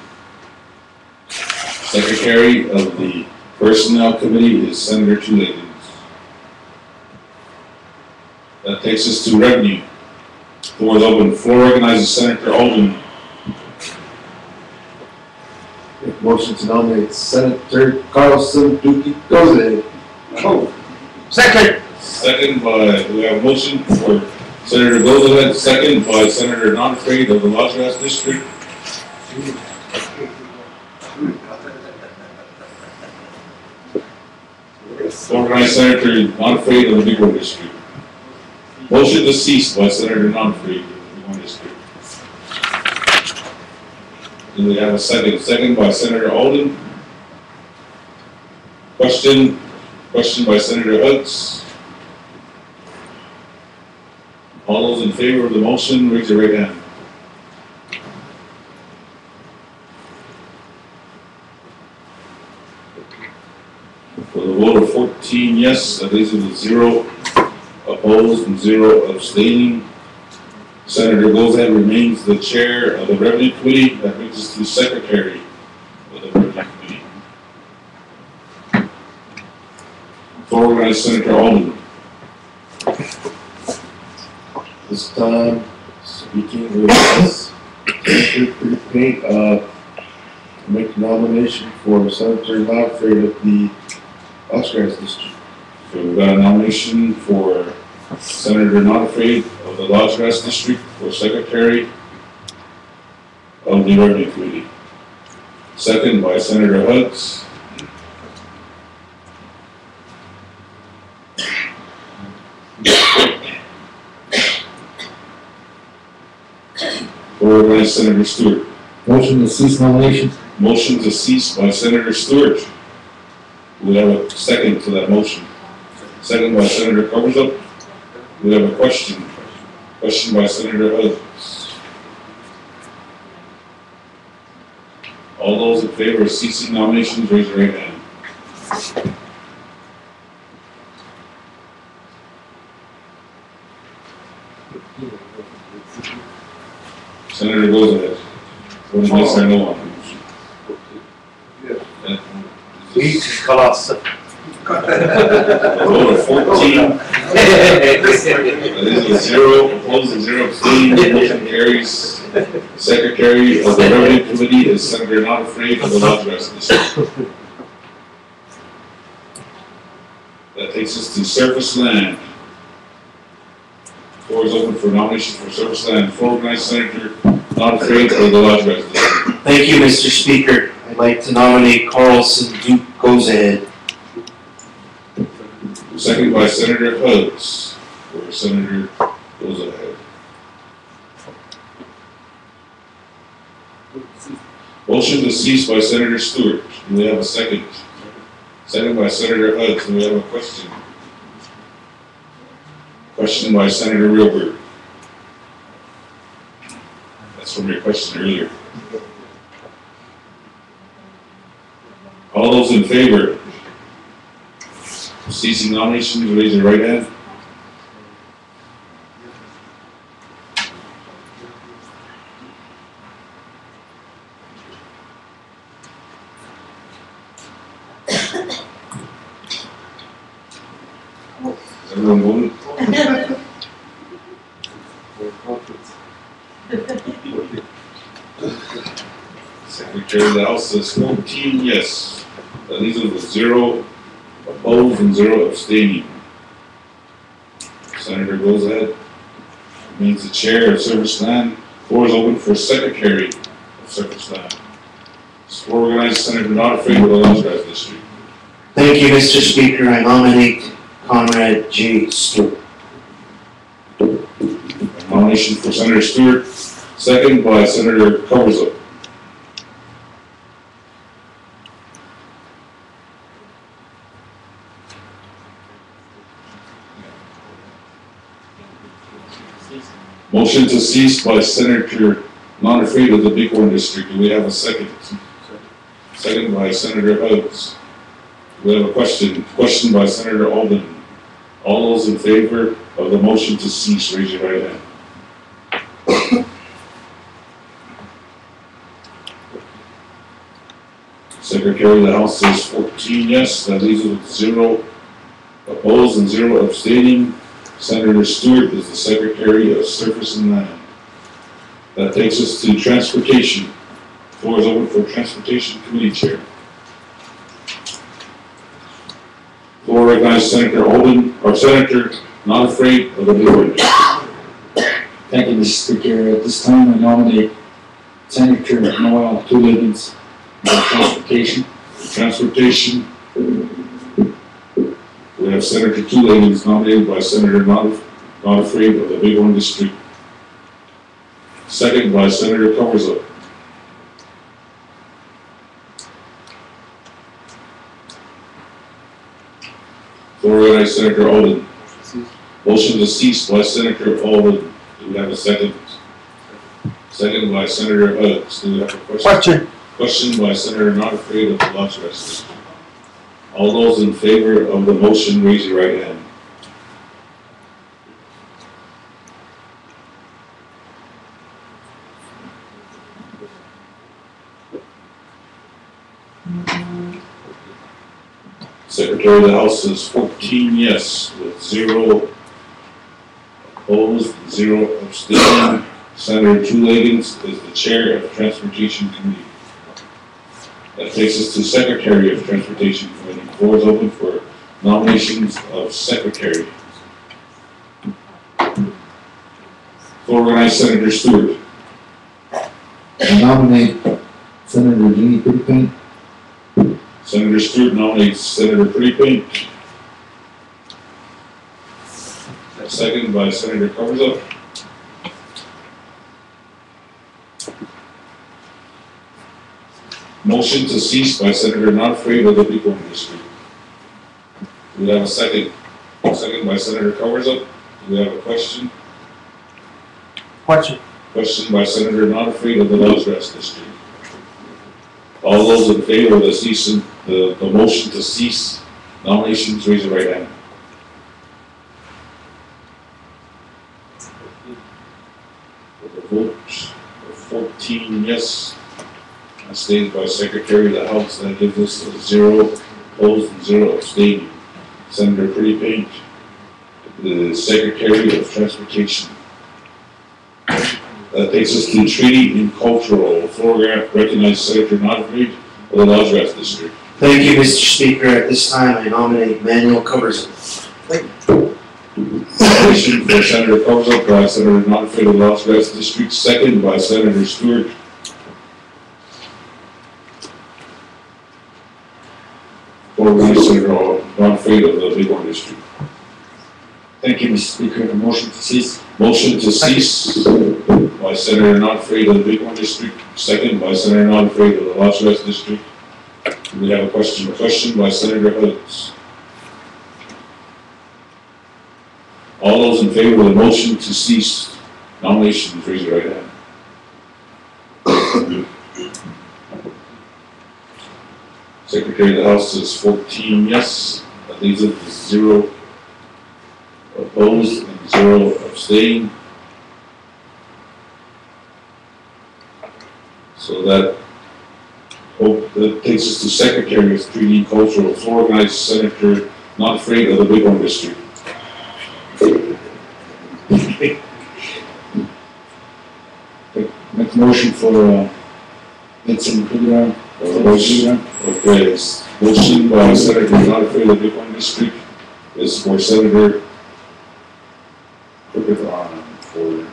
Secretary of the Personnel Committee is Senator Tuliggins. That takes us to revenue. Floor is open. Floor organizes Senator Olden. Motion to nominate Senator Carlson Duque Gozad. Second. Second by, we have a motion for Senator Gozad, second by Senator Not Afraid of the Las Vegas District. Organized Senator Not Afraid of the Big One District. Motion to cease by Senator Not Afraid of the Big One District. Do we have a second? Second by Senator Alden. Question by Senator Hooks. All those in favor of the motion, raise your right hand. With a vote of 14 yes, that leaves it with 0 opposed and 0 abstaining. Senator Gozad remains the chair of the Revenue Committee. That brings us to secretary of the Revenue Committee. Floor organized Senator Alden. This time, speaking with us, Senator Freepaint, make a nomination for Senator Not Afraid of the Las Vegas District. So we've got a nomination for Senator Not Afraid of the Las Vegas District for secretary of the Revenue Committee. Second by Senator Hooks. Floor organized Senator Stewart. Motion to cease nominations. Motion to cease by Senator Stewart. We have a second to that motion. Second by Senator Covers-up. We have a question. Question by Senator Hooks. All those in favor of ceasing nominations, raise your right hand. Senator goes ahead. One yes or no on the motion. Colossal. A vote of 14. That is a 0 opposed and 0 abstaining. Motion carries. Secretary of the Revenue Committee is Senator Not Afraid of the Las Vegas District. That takes us to surface land. Floor is open for nominations for surface land. Floor organized Senator Not Afraid of the Las Vegas District. Thank you, Mr. Speaker. I'd like to nominate Carlson Duque Gozad. Second by Senator Hooks, for Senator goes ahead. Motion to cease by Senator Stewart. Do we have a second? Second by Senator Hooks. Do we have a question? Question by Senator Reelberg. That's from your question earlier. All those in favor? Ceasing nominations, raise your right hand. Everyone voted? Secretary of the House says 14 yes. That leaves us with 0 opposed and 0 abstaining. Senator goes ahead. Means the chair of Service Land. Floor is open for secretary of Service Land. Floor organized Senator not afraid of the Los Gracias District. Thank you, Mr. Speaker. I nominate Conrad J. Stewart. Nomination for Senator Stewart, second by Senator Covers. Motion to cease by Senator not afraid of the Bighorn District. Do we have a second? Second by Senator Hugs. Do we have a question? Question by Senator Alden. All those in favor of the motion to cease, raise your right hand. Secretary of the House says 14 yes. That leaves us with 0 opposed and 0 abstaining. Senator Stewart is the Secretary of Surface and Land. That takes us to Transportation. Floor is open for Transportation Committee Chair. Floor recognizes Senator Holden, or Senator not afraid of the Bighorn. Thank you, Mr. Speaker. At this time, I nominate Senator Noel Two-Liggins for Transportation. Transportation. We have Senator Two-Liggins nominated by Senator not afraid of the Bighorn District. Second by Senator Covers. Floor recognizes Senator Alden. Motion to cease by Senator Alden. Do we have a second? Second by Senator Hugs. Do we have a question? Question by Senator not afraid of the Los Gracias District. All those in favor of the motion, raise your right hand. Secretary of the House says 14 yes, with 0 opposed, 0 abstaining. Senator Two-Liggins is the chair of Transportation Committee. That takes us to Secretary of Transportation Committee. Floor is open for nominations of Secretary. Floor organized Senator Stewart. I nominate Senator Jeannie Prettypaint. Senator Stewart nominates Senator Prettypaint. Second by Senator Covers. Motion to cease by Senator not afraid of the Bighorn District. Do we have a second? Second by Senator Covers. Do we have a question? Question. Question by Senator not afraid of the Los Gracias District. All those in favor of the motion to cease nominations, raise your right hand. With a vote of 14 yes, as stated by Secretary of the House, that gives us a 0 opposed and 0 abstaining. Senator Prettypaint, the Secretary of Transportation. That takes us to Treaty and Cultural. Floor recognizes Senator not afraid of the Los Gracias District. Thank you, Mr. Speaker. At this time, I nominate Manuel Covers. Nomination for Senator Covers by Senator not afraid of the Los Gracias District, second by Senator Stewart. Floor recognizes Senator not afraid of the Bighorn District. Thank you, Mr. Speaker. The motion to cease. Motion to cease by Senator not afraid of the Bighorn District, second by Senator not afraid of the Los Gracias District. We have a question. A question by Senator Hugs. All those in favor of the motion to cease nominations, raise your right hand. Secretary of the House says 14 yes. That leaves it with 0 opposed and 0 abstaining. So that takes us to Secretary of Treaty and Cultural. Floor organized Senator not afraid of the Bighorn District. Make a motion for, Vincent Kruger. Motion. Okay, it's motion by Senator Donofrio of the Yukon District is for Senator for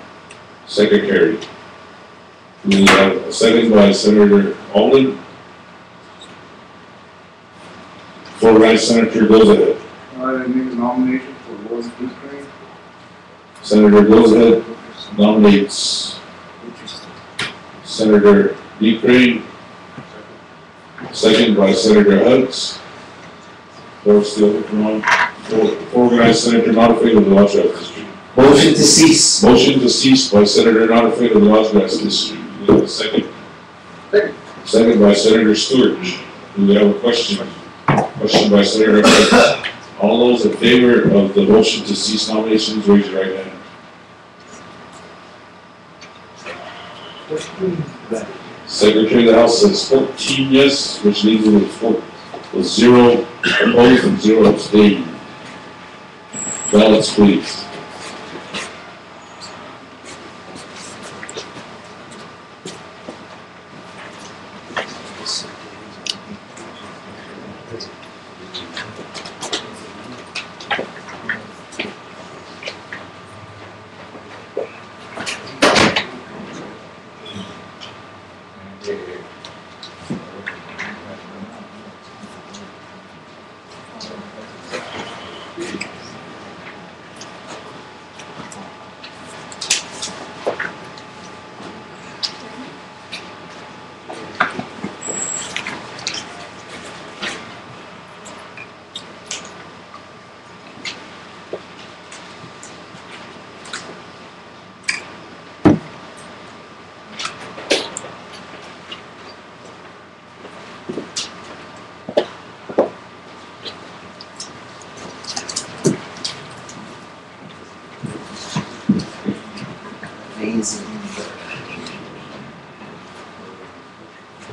secretary. We have a second by Senator Alden. Floor rise, Senator goes ahead. I make a nomination for Lawrence Dufresne. Senator goes ahead, nominates Senator Dufresne. Second by Senator Hugs. Floor still open on. Floor rise, Senator Donofrio of the Los Gatos District. Motion to cease. Motion to cease by Senator Donofrio of the Los Gatos District. We have a second. Second by Senator Stewart. Do we have a question? Question by Senator Hugs. All those in favor of the motion to cease nominations, raise your right hand. Secretary of the House says 14 yes, which leaves it with 0 opposed and 0 abstained. Ballots, please.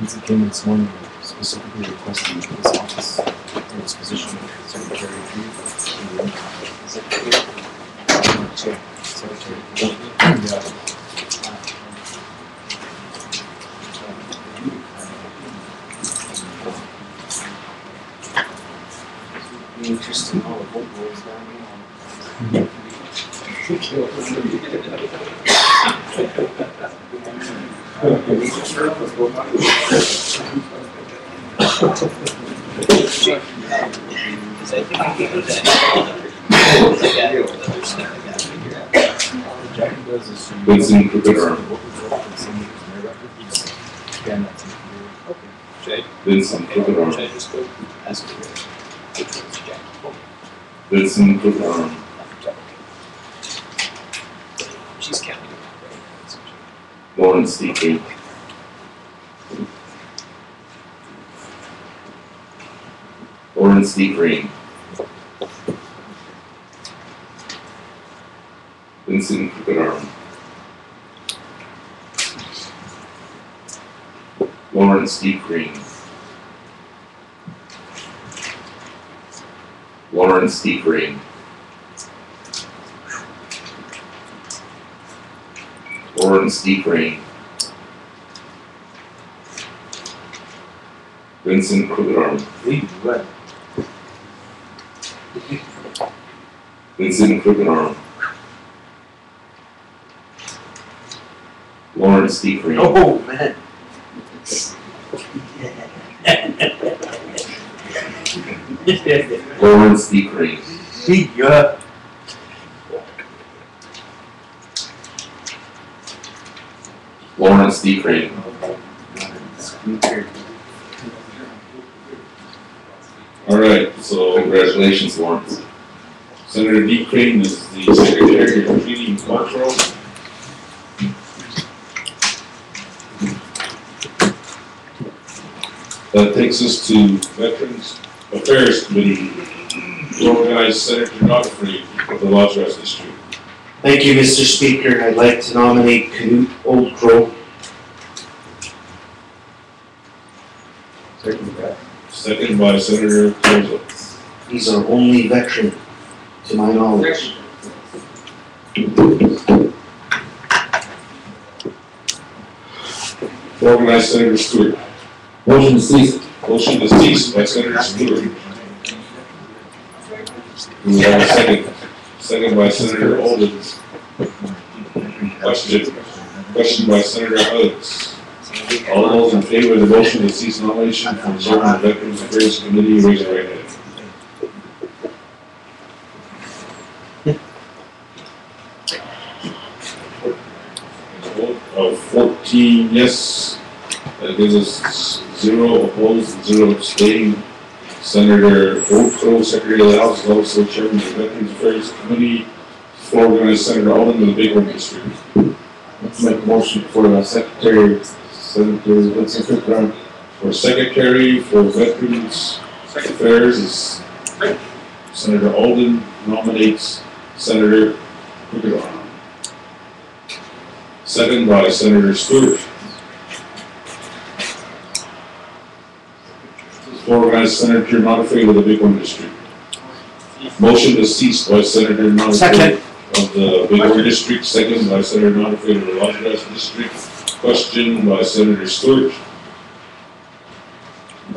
Lindsay came in this morning specifically requesting this office and this position of secretary of youth. Secretary. Yeah. Interesting how the vote goes down. Vincent Kruger. Vincent Kruger. Vincent Kruger. She's counting. Lawrence D. King. Lawrence D. Green. Vincent Kruger. Lawrence D. Green. Lawrence D. Green. Lawrence D. Green. Vincent Kruger. Vincent Kruger. Lawrence D. Green. Oh, man. Lawrence D. Green. Yeah. Lawrence D. Green. All right, so Congratulations, Lawrence. Senator D. Crane is the Secretary of Treaty and Cultural. That takes us to Veterans Affairs Committee, organized Senator Godfrey of the Los Gatos District. Thank you, Mr. Speaker. I'd like to nominate Knut Old Crow. Second by Senator Cozo. He's our only veteran, to my knowledge. For organized Senator Stewart. Motion to cease. Motion to cease by Senator Stewart. Do we have a second? Second by Senator Olden. Question by Senator Huggs. All those in favor of the motion to cease nomination for the Zoning and Veterans Affairs Committee, raise your right hand. Vote of 14 yes, that gives us 0 opposed and 0 abstaining. Senator Oakrow, Secretary of the House, is also Chairman of the Veterans Affairs Committee. For organized Senator Alden of the Bighorn District. Let's make a motion for Secretary, Senator Vincent Cook. For Secretary for Veterans Affairs is Senator Alden nominates Senator Cook. Second by Senator Stewart. For organized Senator Montefiore of the Bighorn District. Motion to cease by Senator Montefiore of the Bighorn District, second by Senator Montefiore of the Las Vegas District. Question by Senator Stewart.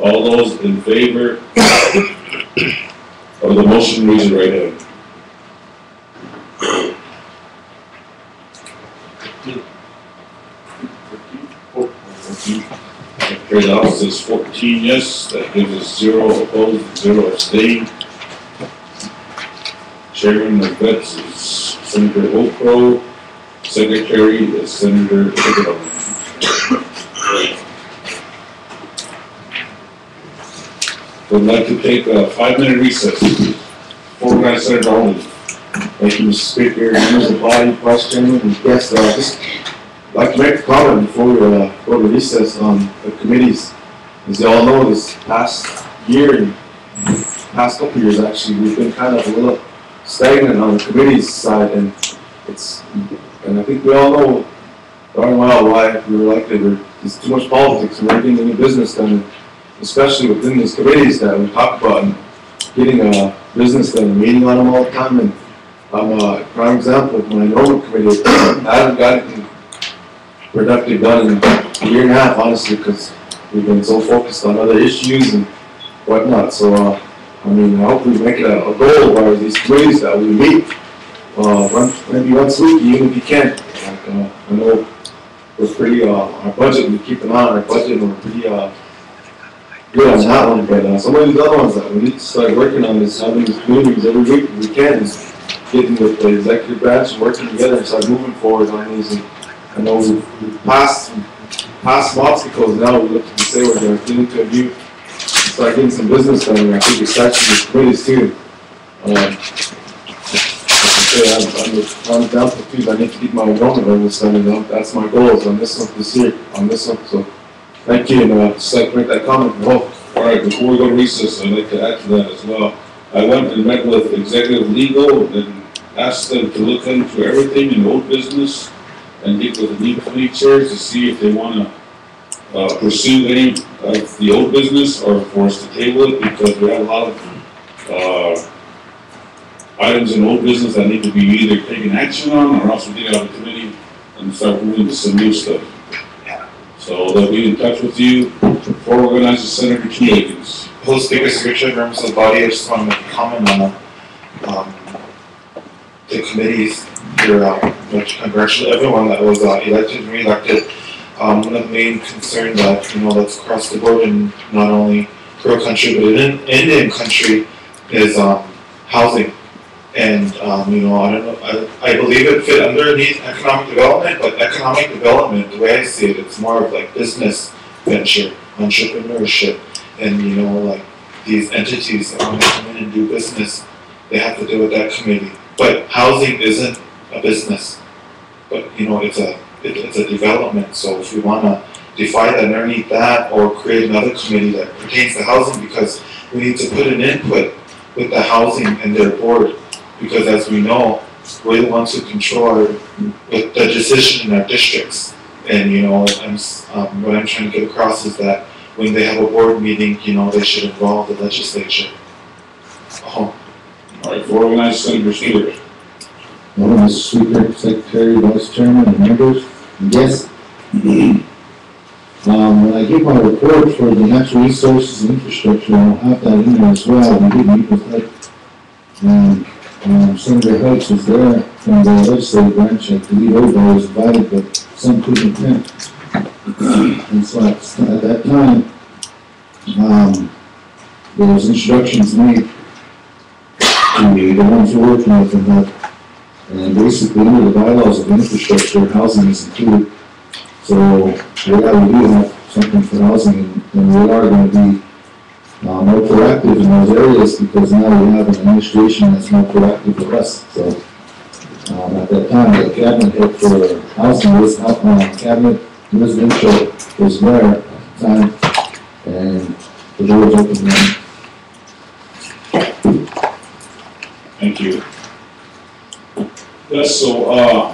All those in favor of the motion, raise your right hand. Secretary of the House says 14 yes, that gives us 0 opposed, 0 abstained. Chairman of Vets is Senator Oakrow. Secretary is Senator Bigelow. Would like to take a 5-minute recess. Organized Senator Alden. Thank you, Mr. Speaker, members of the body, question, and yes, just like to make a comment before we go to recess on the committees. As you all know, this past year and past couple years actually, we've been kind of a little stagnant on the committees side, and I think we all know darn well why we were elected. There's too much politics and we're getting any business done, especially within these committees that we talk about and getting business done, meeting on them all the time. And I'm a prime example of my enrollment committee. I haven't got anything productive done in a year and a half, honestly, because we've been so focused on other issues and whatnot. So, I hope we make it a goal by these committees that we meet maybe once a week, even if you can. I know we're pretty, our budget, we keep an eye on our budget, and we're pretty good on that one, but some of these other ones that we need to start working on is having these meetings every week if we can, getting with the executive branch and working together and start moving forward on these. And I know we've passed some obstacles, now we look to say we're going to get into a view, start getting some business done, and I think it starts with these committees too. I'm down for things. I need to keep my enrollment levels done, and that's my goals on this one this year, on this one. So thank you, and just like to make that comment. All right, before we go to recess, I'd like to add to that as well. I went and met with executive legal and asked them to look into everything in old business and get with the new committee chairs to see if they want to pursue any of the old business or for us to table it, because we have a lot of items in old business that need to be either taken action on or else we get out of the committee and start moving to some new stuff. So they'll be in touch with you. For organizers, Senator Two Akins. Hello, Speaker, Secretary, members of the body. I just want to make a comment on the committees here. To congratulate everyone that was elected and re-elected. One of the main concerns that that's across the board in not only Kuro country but in Indian country is housing. And I don't know. I believe it fit underneath economic development, but economic development, the way I see it, it's more of like business venture, entrepreneurship, and like these entities that want to come in and do business, they have to do with that committee. But housing isn't a business, but it's a development. So if we want to divide that underneath that, or create another committee that pertains to housing, because we need to put an input with the housing and their board. Because as we know, we're the ones who control with the decision in our districts. And what I'm trying to get across is that when they have a board meeting, they should involve the legislature. All right, for organized Senator Stewart. Hello, Mr. Speaker, Secretary, Vice Chairman, and members, and guests. When I give my report for the natural resources and infrastructure, I'll have that in there as well. We did meet with that. And Senator Hutch was there from the legislative branch. I believe everybody was invited, but some couldn't attend. And so at that time, there was instructions made to the ones we're working with and that. And basically, under the bylaws of infrastructure, housing is included. So, yeah, we do have something for housing, and we are going to be more proactive in those areas because now we have an administration that's more proactive with us. So, at that time, the cabinet head for housing was cabinet residential was there at the time, and the door was open then. Thank you. Yes, so,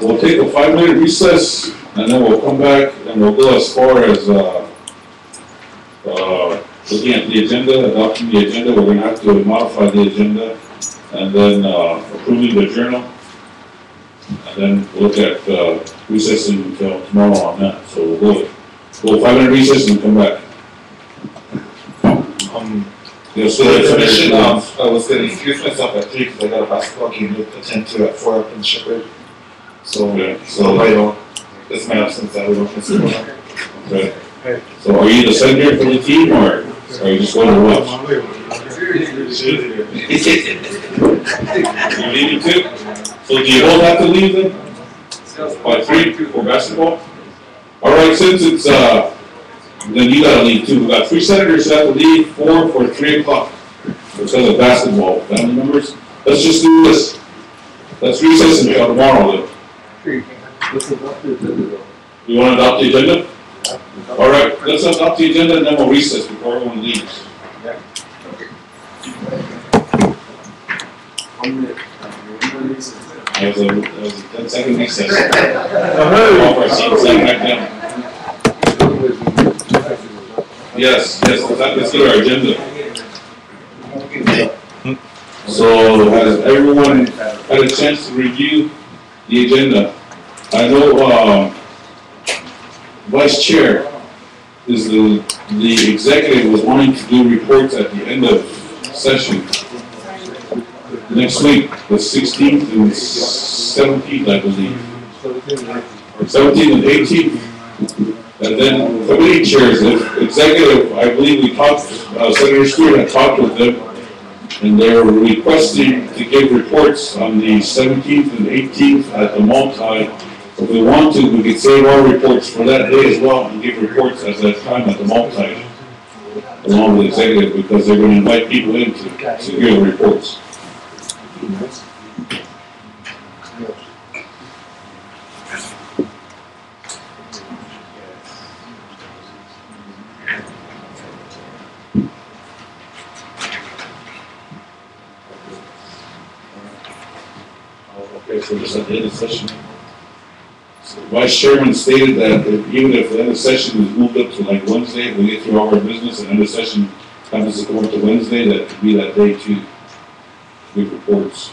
we'll take a 5-minute recess, and then we'll come back, and we'll go as far as, looking at the agenda, adopting the agenda. We're gonna have to modify the agenda, and then, approving the journal. And then look at, recessing until tomorrow on that, so we'll go 5-minute recess and come back. Yes, So the commission, I was gonna excuse myself at 3 because I got a basketball game to attend to at 4 up in Shepherd. So, Okay. so I don't, it's my absence that we don't consider. Okay. So are you the senator for the team, or are you just going to watch? You leaving too? So do you both have to leave then? By 3 for basketball? All right, since it's, then you gotta leave too. We got 3 senators that have to leave, 4 for 3 o'clock because of basketball. Family members? Let's just do this. Let's recess until tomorrow then. You wanna adopt the agenda? All right, let's adopt the agenda and then we'll recess before everyone leaves. That was a 10-second recess. All of our seats, sit back down. Yes, let's get our agenda. So has everyone had a chance to review the agenda? I know, Vice Chair is the executive was wanting to do reports at the end of session. Next week, the 16th and 17th, I believe. 17th and 18th. And then committee chairs, the executive, I believe we talked, Senator Stewart had talked with them, and they were requesting to give reports on the 17th and 18th at the multi. If we want to, we could save our reports for that day as well and give reports at that time at the multi, along with the executive, because they're going to invite people in to give reports. Okay, so just at the end of session. So Vice Chairman stated that even if the end of session is moved up to like Wednesday, we get through all our business and end of session happens to come up to Wednesday, that could be that day too. Good reports.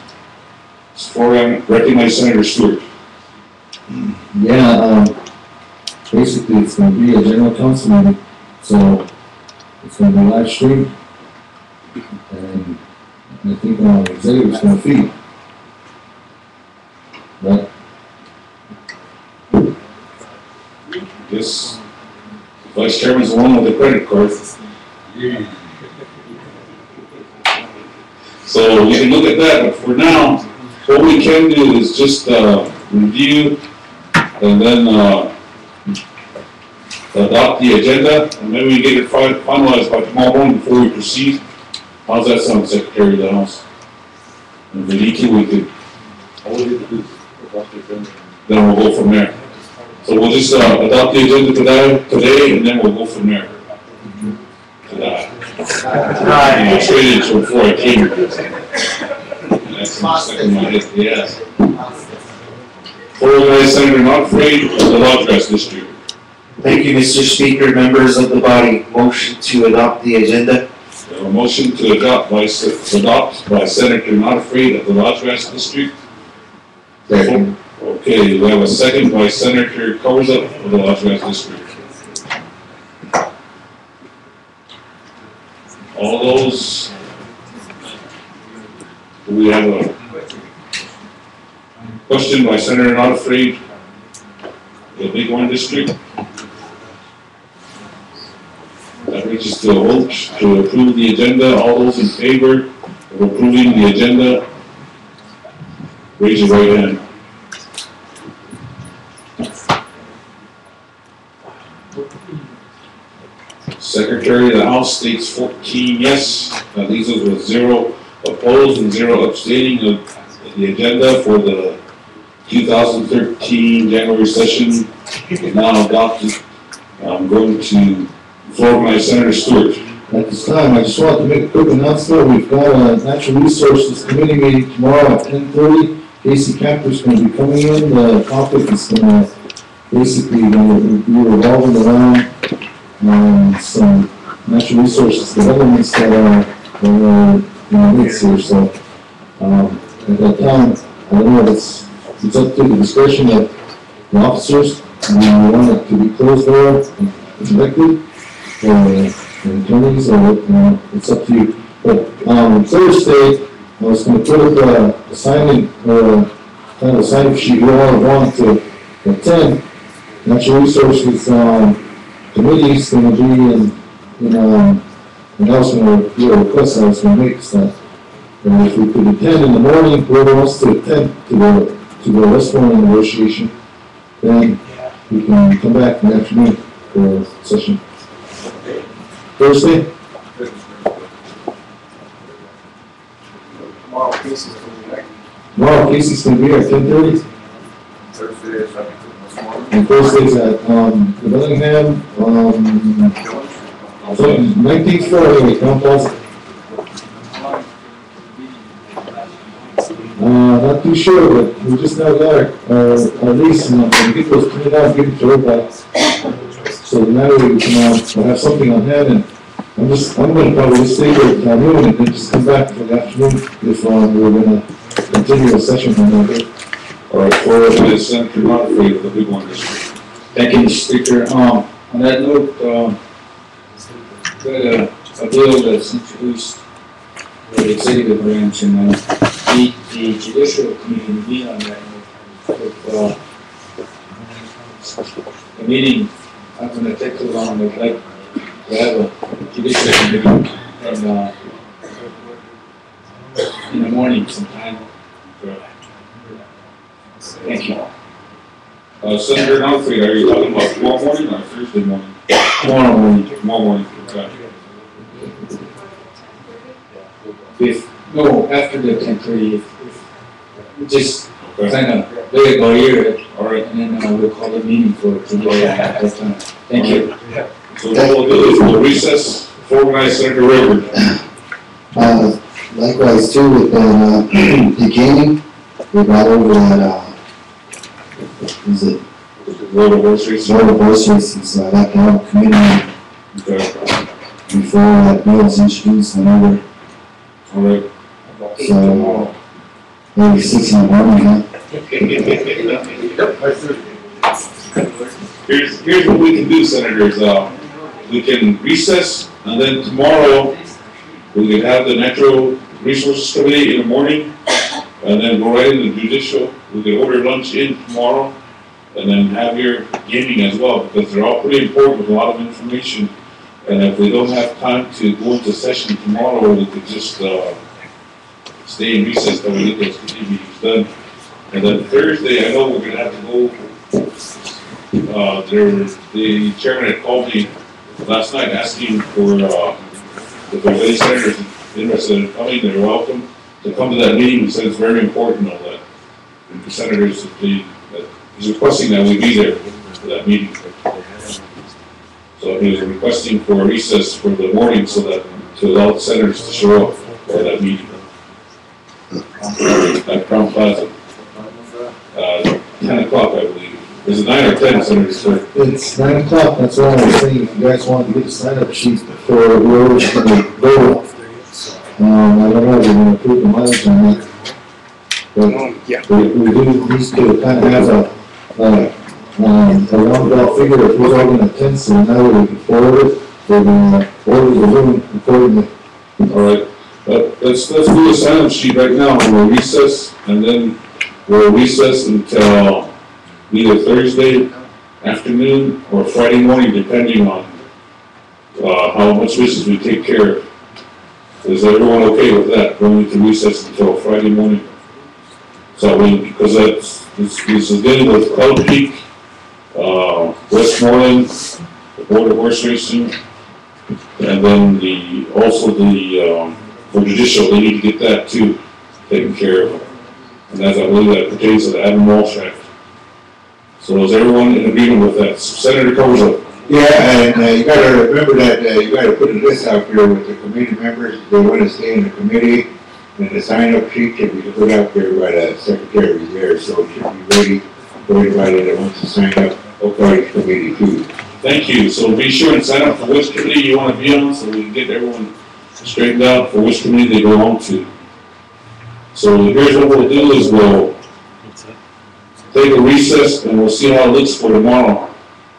Before I recognize Senator Stewart. Yeah, basically it's going to be a general council meeting, so it's going to be live streamed, and I think the executive's going to feed. Right? Yes. Vice Chairman's the one with the credit card. So we can look at that, but for now, what we can do is just review and then adopt the agenda, and maybe we get it finalized by tomorrow morning before we proceed. How's that sound, Secretary of the House? And if we need to, we could. Then we'll go from there. So we'll just adopt the agenda today, and then we'll go from there. I traded it before I came here. That's stuck in my head, yes. Organized Senator Not Afraid of the Lodge Grass District. Thank you, Mr. Speaker, members of the body. Motion to adopt the agenda. A motion to adopt by Senator Not Afraid of the Lodge Grass District. Second. Okay, we have a second by Senator Covers-Up of the Las Vegas District. All those, we have a question by Senator Not Afraid, the Big One District. That reaches to a vote to approve the agenda. All those in favor of approving the agenda, raise your right hand. Secretary of the House states 14 yes. That leaves us with 0 opposed and 0 abstaining of the agenda for the 2013 January session is now adopted. I'm going to floor my Senator Stewart. At this time, I just wanted to make a quick announcement. We've got a Natural Resources Committee meeting tomorrow at 10:30. Casey Camper's going to be coming in. The topic is going to basically be revolving around some natural resources developments that are in the mix here. So at that time, I don't know if it's up to the discretion of the officers. We want it to be closed door and conducted. Attorneys, or it's up to you. But Thursday, I was going to put up a sign-in, kind of a sign-up sheet we all want to attend. Natural Resources Committee is going to be and I was going to do a request I was going to make that if we could attend in the morning, whoever wants to attend to the Westmoreland negotiation, then we can come back in the afternoon for a session. Thursday? Tomorrow, Casey's going to be back. Tomorrow, Casey's going to be here at 10:30. Thursday is up to tomorrow. And Thursday's at, the Bellingham, 19th floor, anyway, Crown Plaza. Not too sure, but we just now got our lease and get those printed out, give it to everybody. So now we can we'll have something on hand, and I'm going to probably stay here at noon and then just come back for the afternoon if we're going to continue the session on that day. All right, forward to Senator Not Afraid of the Big One District. Thank you, Mr. Speaker. On that note, got a bill that's introduced by the executive branch, and the judicial committee meet on that. With, the meeting, I'm going to take too long. I'd like to have a judicial committee and in the morning sometime. Thank you. Senator Not Afraid, are you talking about tomorrow morning or Thursday morning? Tomorrow morning. Tomorrow morning. Okay. After the 10:30, just Okay. kind of let it go here, All right. and then we'll call the meeting for today at that time. Thank you. So what we'll do is we'll recess, organize Senator Rayburn. Likewise too, with the gaming, we brought over that, is it Road of Horse Race. Florida horse races, I'd like to have a committee Okay. before that bill is introduced and over, All right. so maybe 6 in the morning, huh? Here's what we can do, Senators. We can recess, and then tomorrow we can have the Natural Resources Committee in the morning, and then go right into judicial. We can order lunch in tomorrow, and then have your gaming as well, because they're all pretty important with a lot of information. And if we don't have time to go into session tomorrow, we could just stay in recess till we get those committee meetings done. And then Thursday, I know we're gonna have to go. The chairman had called me last night asking for if there's any senators interested in coming, they're welcome to come to that meeting. He said it's very important that the senators, he's requesting that we be there for that meeting. So he was requesting for a recess for the morning so that to allow the senators to show up for that meeting at Crown Plaza. 10 o'clock, I believe. Is it 9 or 10, Senators? Sir? It's 9 o'clock, that's why I was saying if you guys wanted to get a sign-up sheet for whoever's going to go. I don't know if you're going to approve the mileage on that. But we do need to kind of have a roundabout figure of who's all gonna attend, so now we can forward it, we're gonna order the room accordingly. All right, let's do a sign-up sheet right now, we'll recess, and then we'll recess until either Thursday afternoon or Friday morning, depending on how much business we take care of. Is everyone okay with that, going to recess until Friday morning? So because this is dealing with Cloud Peak, Westmoreland, the Board of Horse Racing, and then also for judicial, they need to get that too taken care of. And as I believe that pertains to the Adam Walsh Act. So is everyone in agreement with that? Senator Costa. Yeah, and you gotta remember that, you gotta put a list out there with the committee members, they wanna stay in the committee, and the sign-up sheet can be put out there by the secretary there, so it should be ready for anybody that wants to sign up for the committee too. Thank you. So be sure and sign up for which committee you want to be on, so we can get everyone straightened out for which committee they go on to. So here's what we'll do is we'll take a recess and we'll see how it looks for tomorrow.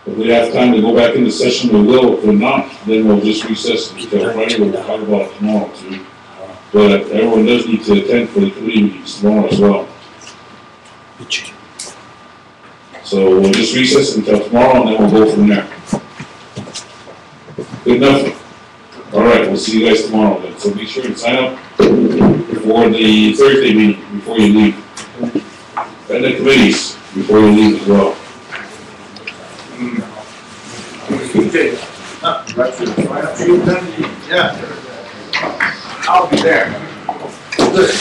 If we have time to go back into session, we will. If we're not, then we'll just recess until Friday. We'll talk about it tomorrow too. But everyone does need to attend for the committee meetings tomorrow as well. So we'll just recess until tomorrow and then we'll go from there. Good enough? All right, we'll see you guys tomorrow then. So be sure and sign up for the Thursday meeting before you leave. And the committees before you leave as well. Yeah. I'll be there. Good.